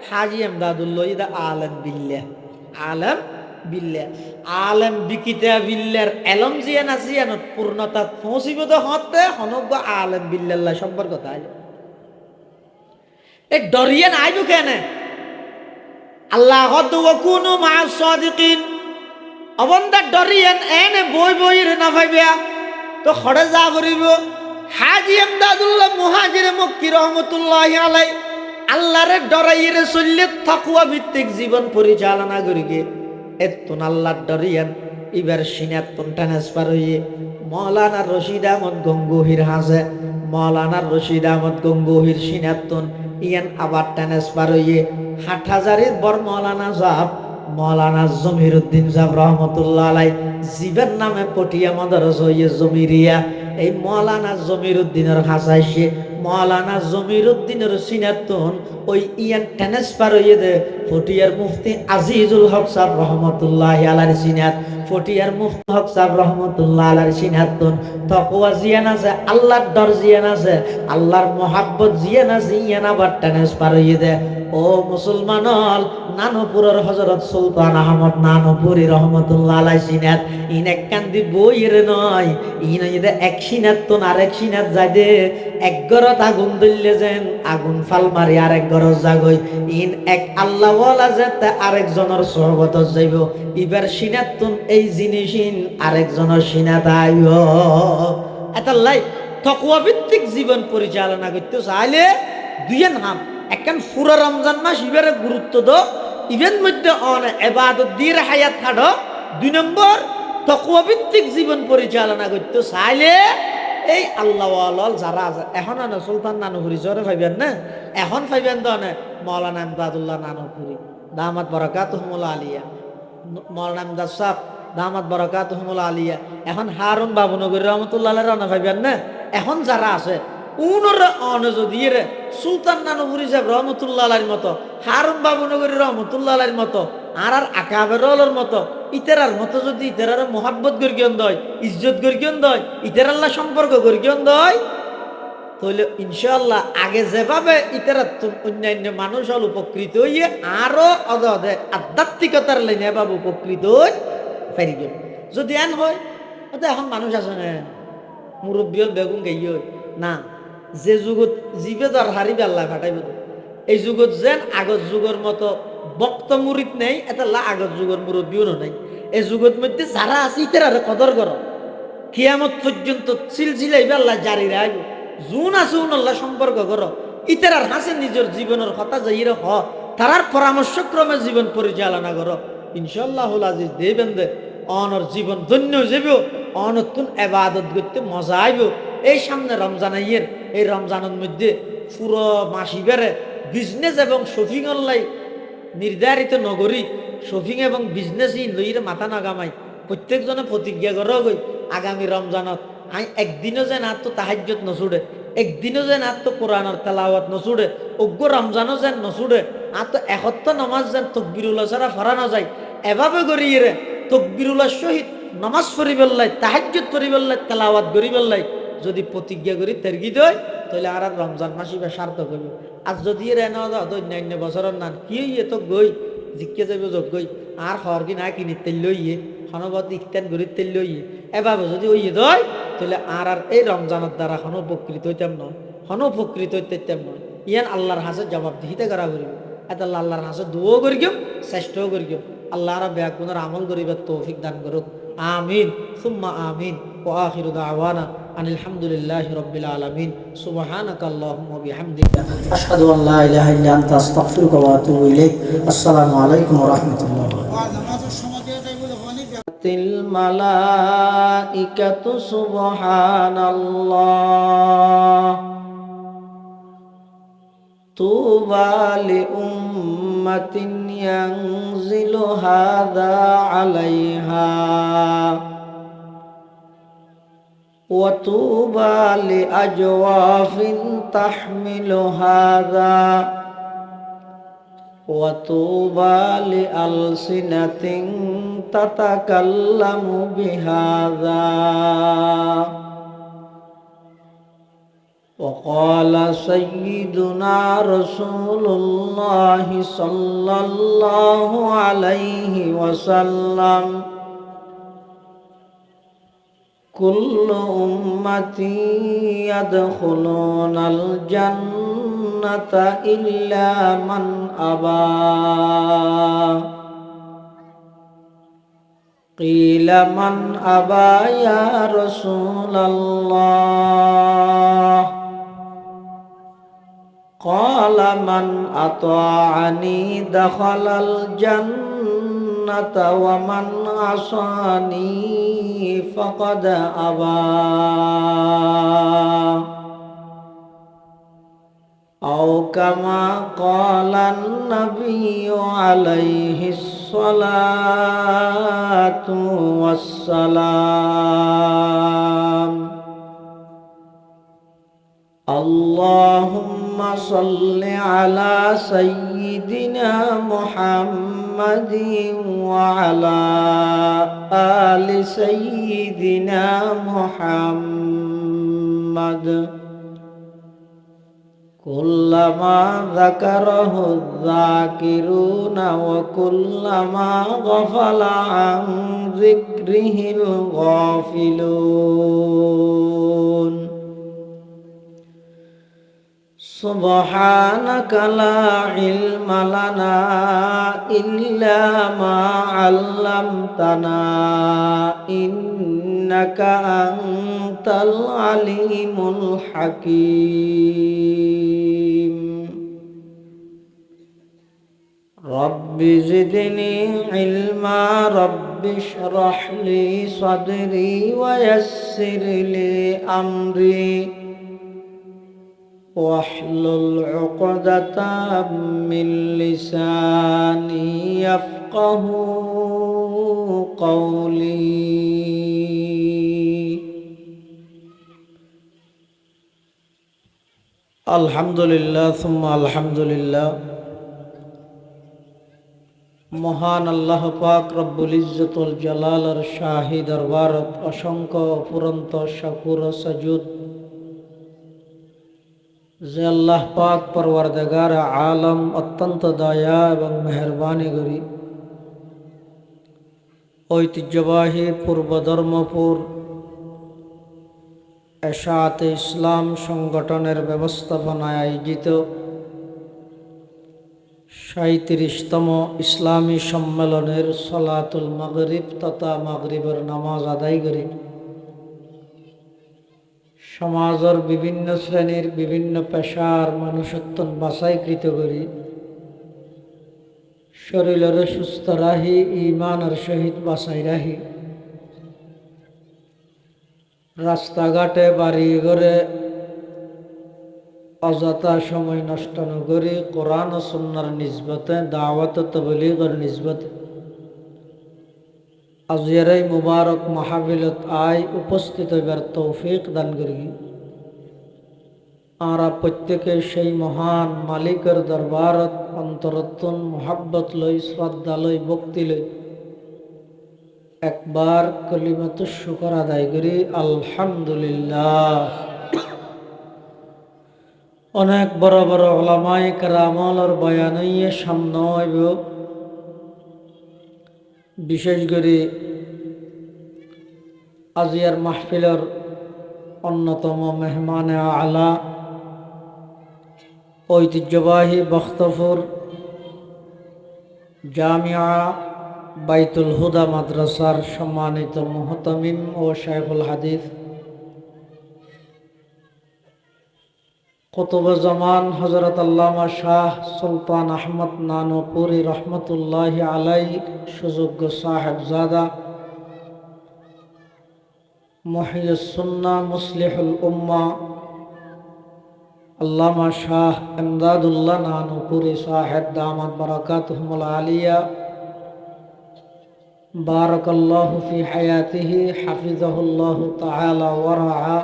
Speaker 1: হাজি এমদাদুল্লাহ ইদা আলেম বিল্লাহ আলেম বিল্লাহ আলেম বিকিতাবিল্লাহর এলম জিয়ান আসিয়ান পূর্ণতা পৌঁছিব তো হতে হনজ্ঞ আলেম বিল্লাহ সম্পর্ক তাই এ ডরিয়ান আইব কেন আল্লাহ হদ ওয়া কুনু মা'as সাদিকিন অবন্দা ডরিয়ান এনে বই বইরে না ভাইবা তো খড়ে যা করিব হাজি এমদাদুল্লাহ মুহাজির মক্কি রহমাতুল্লাহি আলাই আল্লাহরে ডরাইরে চললে তাকওয়া ভিত্তিক জীবন পরিচালনা করিগে এতন আল্লাহর ডরিয়ান এবার সিনাতন ট্রান্সফার হইয়ে মাওলানা রশিদ আহমদ গঙ্গোহীর হাসে মাওলানা রশিদ আহমদ গঙ্গোহীর সিনাতন ইয়ান আবার ট্রান্সফার হইয়ে হাটহাজারির বর মাওলানা সাহেব মাওলানা জমিরুদ্দিন সাহেব রহমতুল্লাহ আলাই জীবের নামে পটিয়া মাদ্রাসা হইয়ে জমিরিয়া এই মাওলানা জমিরুদ্দিনের হাসাইছে মাওলানা জমিরুদ্দিনের সিনাতন ওই ইয়ান ট্রান্সফার হইয়ে দে পটিয়ার মুফতি আজিজুল হক সাহেব রহমতুল্লাহ আলাইহির সিনাত পটিয়ার মুফতি হক সাহেব রহমতুল্লাহ আলাইহি সিনহাতুন তাকওয়া জিয়ান আছে, আল্লাহর ডর জিয়ান আছে, আল্লাহর মহাব্বত জিয়ান আছে, ইয়ান আবার টেনেস পার হইয়ে দে। ও মুসলমান নানপুরের হযরত সুলতান আহমদ নানপুরি রহমতুল্লাহ আলাইহি সিনাত ইন এক কান্দি বইয়ের নয়, ইন ইদে এক সিনাত তো আরেক সিনাত যায় দে, এক গরত আগুন ধরলে যেন আগুন ফাল মারি আরেক গরত জাগই, ইন এক আল্লাহ ওয়ালা যেতে আরেকজনের সোহবত যাইব, ইবার সিনাত তুন এই জিনিসিন আরেকজনের সিনাত আইব। এটা লাই তাকওয়া ভিত্তিক জীবন পরিচালনা করতে চাইলে দুইয়ের নাম একখান পুরো রমজান মাস ইবারে গুরুত্ব দো, ইভেন মধ্যে অনেক এবাদত দিয়ে হায়াত খাড়ো। 2 নম্বর তাকওয়া ভিত্তিক জীবন পরিচালনা করতে চাইলে এই আল্লাহ ওয়ালাল যারা আছে এখন না সুলতান নানুপুরি জোরে ভাইবেন না, এখন ভাইবেন তো না মাওলানা ইমদাদুল্লাহ নানুপুরি দামাত বারাকাতুহুমুল আলিয়া, মাওলানা ইমদাদ সাহেব দামাত বারাকাতুহুমুল আলিয়া, এখন হারুন বাবুনগরী রহমতুল্লাহ আলাইহি রানা ভাইবেন না, এখন যারা আছে উনর যদি সুলতান নানুপুরি সাহেব রহমতুল্লাহ আলাইহির মতো, হারুন বাবুনগরী রহমতুল্লাহ আলাইহির মতো, আর আকাবেরর মতো ইতেরার মতো যদি ইতেরার মোহাব্বত গর্গিয়ন দয়, ইজ্জত গর্গিয়ন দয়, ইতেরাল্লাহ সম্পর্ক গর্গিয়ন দয়, তাহলে ইনশাআল্লাহ আগে যেভাবে ইতেরার অন্যান্য মানুষ হল উপকৃত হইয়ে আরো অদে আধ্যাত্মিকতার লাইনে এভাবে উপকৃত হই পারি গেল। যদি এন হয় এখন মানুষ আছে না মুরব্বী বেগুন গাইয় না, যে যুগত জীবে দর হারিবে আল্লাহ ফাটাইব, এই যুগত যেন আগত যুগের মতো বক্ত মুরিদ নেই, এটা আগত যুগের মুরব্বীও নাই। এই যুগত মধ্যে যারা আছে ইতার কদর করো, কিয়ামত পর্যন্ত সিলসিলাইবে আল্লাহ জারি রাখব। জুন আছে আল্লাহ সম্পর্ক করো, ইতার হাসে নিজের জীবনের কথা যাইরে হ, তারার পরামর্শক্রমে জীবন পরিচালনা করো, ইনশাআল্লাহুল আজিজ দেবেন দে অনর জীবন ধন্য যাব, অনতুন এবাদত করতে মজা আইব। এই সামনে রমজান আইয়ের, এই রমজানের মধ্যে পুরো মাসি বেড়ে বিজনেস এবং শপিং অনলাই নির্ধারিত নগরী শপিং এবং বিজনেসই লইরে মাথা নাগামাই প্রত্যেকজনে প্রতিজ্ঞা করো গই আগামী রমজানত আই একদিনও যেন আর তো তাহাজ্জুদ নছুড়ে, একদিনও যেন আর তো কোরআনের তেলাওয়াত নছুড়ে, অজ্ঞ রমজানও যেন নছুড়ে, আর তো একত্র নামাজ যেন তকবিরুল্লাহ ছাড়া ফরা না যায়, এভাবে করিয়ে তকবিরুল্লাহ সহিত নামাজ পড়ি বেল্লাই, তাহাজ্জুদ পড়ি বেল্লাই, তেলাওয়াত করি বেল্লাই যদি প্রতিজ্ঞা করি তেরগি দেয়, তাহলে আর রমজান মাসি বা সার্থক হইব। আর যদি অন্যান্য বছরের নান কি হইয়ে তো গই জিজ্ঞে যাব যোগ গই আর হর কি না কিনি তেল লইয়ে হনবত ইত্যান করি তেল লইয়ে এভাবে যদি ওইয়ে দেয়, তাহলে আর এই রমজানের দ্বারা হন উপকৃত হইতাম নয়, হন উপকৃত হইতাম নয়। ইয়ান আল্লাহর হাসে জবাবদিহিতে করা করিব, এত আল্লাহর হাসে দুও করি গিয়েও চেষ্টাও করি গিয়েও আল্লাহ আর ব্যাগুণের আমল করিবার তৌফিক দান করুক। আমিন সুম্মা আমিন। ওয়া আখিরু দাওয়ানা আনিল হামদুলিল্লাহি রাব্বিল আলামিন। সুবহানাকা আল্লাহুম্মা ওয়া বিহামদিকা আশহাদু আল লা ইলাহা ইল্লা আনতা আস্তাগফিরুকা ওয়া আতুবু ইলাইক। আসসালামু আলাইকুম ওয়া রাহমাতুল্লাহ। তিল মালাইকাতু সুবহানাল্লাহ তুবা লিউম্মাতিন ইয়ানজিলু হাযা আলাইহা ওয়া তুবা লিআজওয়াফিন তাহমিলু হাযা ওয়া তুবা লিআলসিনাতিন তাতাকাল্লামু বিহাযা। وقال سيدنا رسول الله صلى الله عليه وسلم كل أمتي يدخلون الجنة إلا من أبى قيل من أبى يا رسول الله قال من أطاعني دخل الجنة ومن عصاني فقد أبى أو كما قال النبي عليه الصلاة والسلام اللهم صل على سيدنا محمد وعلى آل سيدنا محمد كلما ذكره الذاكرون وكلما غفل عن ذكره الغافلون سبحانك لا علم لنا إلا ما علمتنا إنك أنت العليم الحكيم رب زدني علما رب اشرح لي صدري ويسر لي أمري واحلل عقدة من لساني يفقه قولي الحمد لله ثم الحمد لله মহান আল্লাহ পাক রব্বুল ইজ্জতুল জালালের শাহী দরবারত অসংখ্য অফুরন্ত শাকুর ও সাজুদ যে আল্লাহ পাক পরওয়ারদিগার আলম অত্যন্ত দয়া এবং মেহরবানি করি ঐতিহ্যবাহী পূর্ব ধর্মপুর এশাআতে ইসলাম সংগঠনের ব্যবস্থাপনায় আয়োজিত ৩৭তম ইসলামী সম্মেলনের সলাতুল মাগরিব তথা মাগরিবের নামাজ আদায় করি সমাজের বিভিন্ন শ্রেণীর বিভিন্ন পেশার মানুষত্ব বাছাইকৃত করি শরীরের সুস্থ রাহি ইমানের সহিত বাছাই রাহি রাস্তাঘাটে বাড়ি ঘরে অযথা সময় নষ্ট ন করি কোরআন ও সুন্নাহর নিসবতে দাওয়াত ও তাবলীগের নিসবতে আজিয়ার এই মুবারক মাহফিলত আয় উপস্থিত হইবার তৌফিক দান করি আমরা প্রত্যেকে সেই মহান মালিকের দরবারত অন্তরত্বন মোহাব্বত লই শ্রদ্ধা লই ভক্তি লই একবার কলিমাত শুকর আদায় করি আলহামদুলিল্লাহ। অনেক বড় বড় ওলামায়ে কেরামর বয়ান হইয়ে সামনে হইব বিশেষ করে আজিয়ার মাহফিলের অন্যতম মেহমানে আলা ঐতিহ্যবাহী বখতপুর জামিয়া বাইতুল হুদা মাদ্রাসার সম্মানিত মুহতামিম ও শাইখুল হাদিস কুতুবে জামান হযরত আল্লামা শাহ সুলতান আহমদ নানুপুরি রহমতুল্লাহি আলাইহি সুযোগ্য সাহেবজাদা মুহইয়্যিস সুন্নাহ মুসলিহুল উম্মাহ আল্লামা শাহ ইমদাদুল্লাহ নানুপুরি সাহেব দামাত বারাকাতুহুমুল আলিয়া বারাকাল্লাহু ফি হায়াতিহি হাফিজাহুল্লাহু তাআলা ওয়া রাআ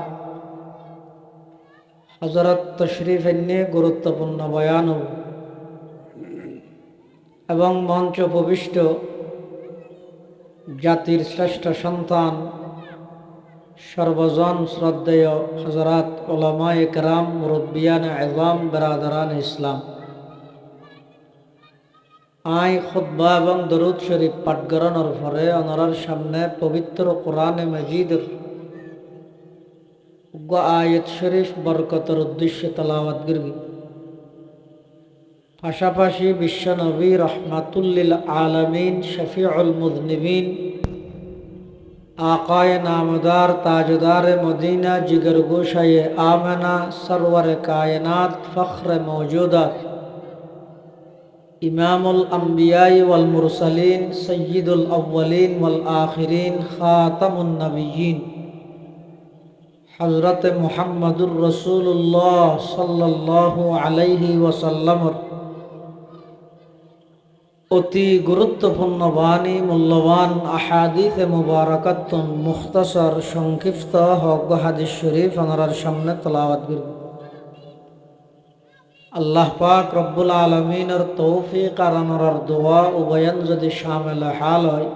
Speaker 1: হযরত তশরিফ এনে গুরুত্বপূর্ণ বয়ান এবং মঞ্চ উপবিষ্ট জাতির শ্রেষ্ঠ সন্তান সর্বজন শ্রদ্ধেয় হযরত উলামায়ে কেরাম মুরব্বিয়ানে আযম বেরাদারান ইসলাম আয় খুতবা এবং দরুদ শরীফ পাঠ করানোর পরে ওনার সামনে পবিত্র কোরআনে মাজিদের আয়াত শরীফ বরকতের উদ্দেশ্যে তেলাওয়াত করবি পাশাপাশি বিশ্ব নবী রহমাতুল্লিল আলামিন শফিউল মুযনিবিন আকায়ে নামদার তাজদার মদিনা জিगर गोशाए आमना सरवर कायनात फ़ख्र मौजूदात इमामुल अंबियाई वल मुरसलीन सय्यिदुल अव्वलीन वल आखिरीन खातमुन नबिय्यीन हज़रत मुहम्मदुर रसूलुल्लाह सल्लल्लाहु अलैहि वसल्लम অতি গুরুত্বপূর্ণ বাণী মূল্যবান আহাদিস মুবারাকাতুন মুখতাসার সংক্ষিপ্ত হক হাদিস শরীফ ওনার সামনে তেলাওয়াত করব আল্লাহ পাক রব্বুল আলমিনের তৌফিক আর আমার দোয়া উভয়ন যদি শামিল হাল হয়,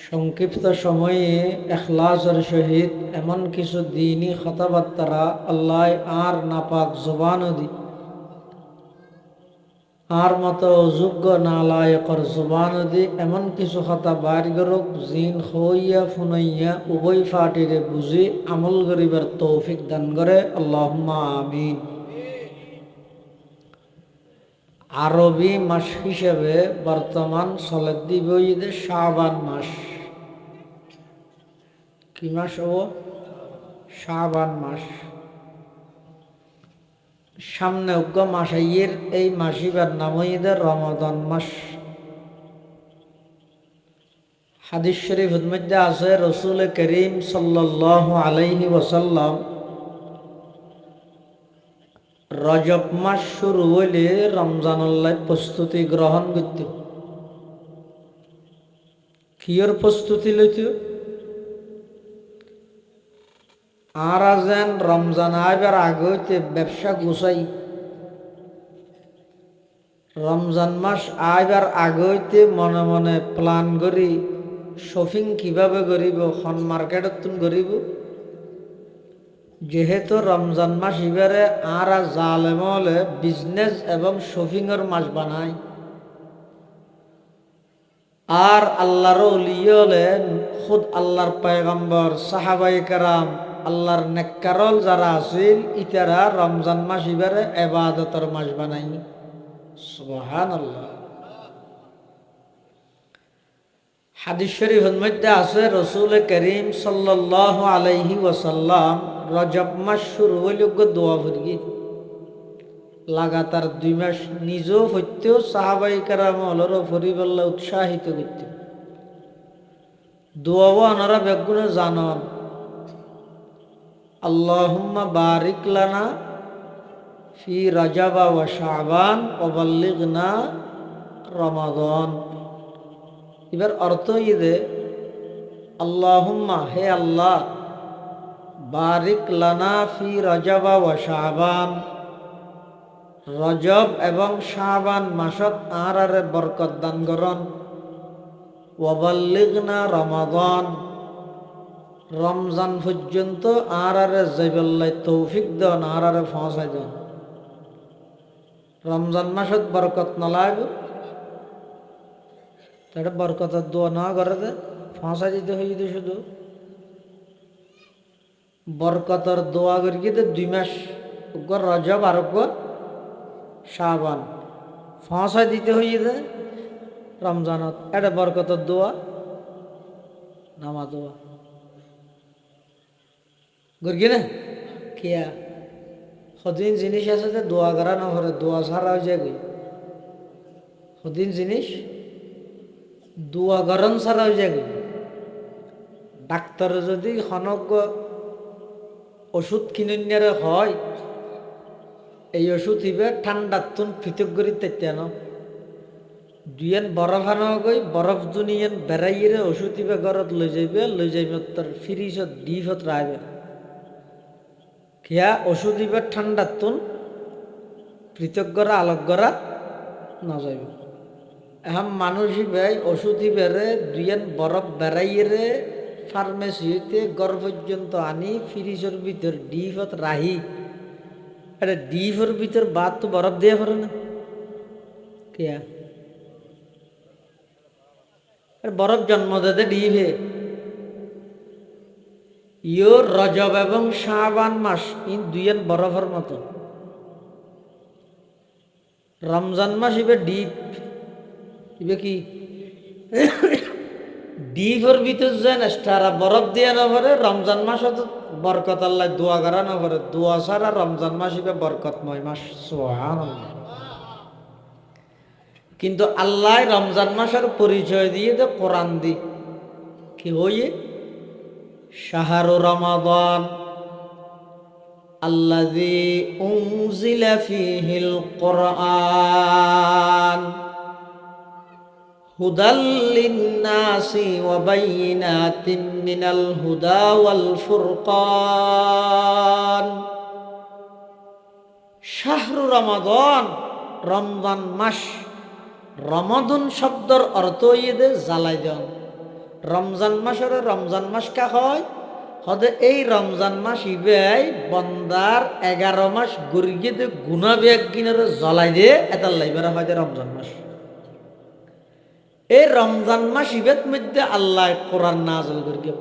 Speaker 1: সংক্ষিপ্ত সময়ে এখলাসের সহিত এমন কিছু দিনই কথাবার্তারা আল্লাহ আর নাপাক জবান দি আর মতো অযোগ্য নালায়কর জবান দি এমন কিছু কথা বাইর করুক জিন হইয়া ফুনাইয়া উভয় ফাটিরে বুঝি আমল গরিবের তৌফিক দান করে আল্লাহুম্মা আমিন। আরবি মাস হিসেবে বর্তমান চলে দিবইদে শাবান মাস। কি মাস ও? শাবান মাস। সামনে উগ্র মাসাইয়ের এই মাসিবার নাম হইদের রমাদান মাস। হাদিস শরীফের মধ্যে আছে রসুল করিম সাল্লাল্লাহু আলাইহি ওয়াসাল্লাম রজব মাস শুরু হইলে রমজানুল্লাহ প্রস্তুতি গ্রহণ করত। কিয়র প্রস্তুতি লইত? আর যেন রমজান আইবার আগে হইতে ব্যবসা গুছাই, রমজান মাস আইবার আগে হইতে মনে মনে প্ল্যান করি শপিং কিভাবে করিব, খন মার্কেটত তুন করিব। যেহেতু রমজান মাস এবারে আর জালেমলে বিজনেস এবং শপিংয়ের মাস বানায়, আর আল্লাহর ওলিয়ে হলেন খুদ আল্লাহর পয়গম্বর সাহাবায়ে কেরাম আল্লাহর নেককারল যারা আছিল ইতারা রমজান মাস এবারে ইবাদতের মাস বানাই। সুবহানাল্লাহ। হাদিস শরীফের মধ্যে আছে রসুল করিম সাল্লাল্লাহু আলাইহি ওয়াসাল্লাম রজব মাস শুরু হইলে দোয়া করি লাগাতার 2 মাস নিজেও হইতেও সাহাবাই কেরাম হলরও পরিবাল্লা উৎসাহিত করত। দোয়াও আনারা বেগুনে জানান আল্লাহুম্মা বারিক লানা ফি রজবা ওয়া শাবান ওয়া বাল্লিগনা রমাদান। এবার অর্থ ইদে আল্লাহুম্মা হে আল্লাহ বারিক লানা ফি রজবা ওয়া শাবান, রজব এবং শাবান মাসত আরারে বরকত দান করন। ওয়া বাল্লিগনা রমাদান, রমজান পর্যন্ত আরারে যাইবাল্লাই তৌফিক দেন, আরারে পৌঁছাই দেন। রমজান মাসত বরকত নলাইব তাহলে বরকতের দোয়া না করে দে ফাঁসা দিতে হয়ে যেত। শুধু বরকতের দোয়া করি দে 2 মাস রজব আর শাবান ফাঁসা দিতে হয়ে দে রমজানত। এটা বরকতের দোয়া নামা দোয়া গর্গি না কিয়া সদিন জিনিস আছে যে দোয়া করা না করে, দোয়া ছাড়া হয়ে যায়। সদিন জিনিস দোয়া গরম ছাড়া হয়ে যায়। ডাক্তার যদি খনক ওষুধ কিনে হয়, এই ওষুধ হিবে ঠান্ডার তুন পৃথক করি তেতেন দুয়েন বরফ আনা গই বরফ দুনিয়েন বেড়াইয়ে ওষুধ হিবে ঘরত লই যাইবে তোর ফ্রিজত ডিফত রাখবে। কিয়া ওষুধ হিবে ঠান্ডার তুন পৃথক করা আলোক করা না যাইবে। এখন মানুষ হিবে ওষুধ হিবেরে দুয়েন বরফ বেড়াইয়ে ফার্মেসিতে ঘর পর্যন্ত আনি ফ্রিজের ভিতর ডিফত রাহি। এটা ডিফের ভিতর বাদ তো বরফ দিয়ে পারে না কিয়া বরফ জন্ম দেতে ডিফে। ইয়োর রজব এবং শাবান মাস ইন দুইয়েন বরফের মতো। রমজান মাস ইবে ডিপ, ইবে কি ডিফের ভিতর যায় না তারা বরফ দিয়ে না পারে। রমজান মাস বরকত আল্লাহ দোয়া করা না পারে, দোয়া ছাড়া রমজান মাস ইবে বরকতময় মাস। সুবহানাল্লাহ। কিন্তু আল্লাহ রমজান মাসের পরিচয় দিয়ে তো কোরআন দি কি হইয়ে শাহরু রমাদান আল্লাযী উনজিলা ফীহিল কুরআন হুদাল লিন্নাসি ওয়া বাইয়িনাতিন মিনাল হুদা ওয়াল ফুরকান। শাহরু রমাদান, রমজান মাস। রমাদুন শব্দর অর্থ ইয়ে জ্বালাই দেন। রমজান মাসের রমজান মাস কা হয় হদে এই রমজান মাস ইবেই বন্দার 11 মাস গরিয়ে দে গুনাবে একদিনের জ্বলাই দিয়ে এটার লাইবেরা হয় রমজান মাস। এই রমজান মাস ইবেত মধ্যে আল্লাহ কোরআন নাযিল করিয়ে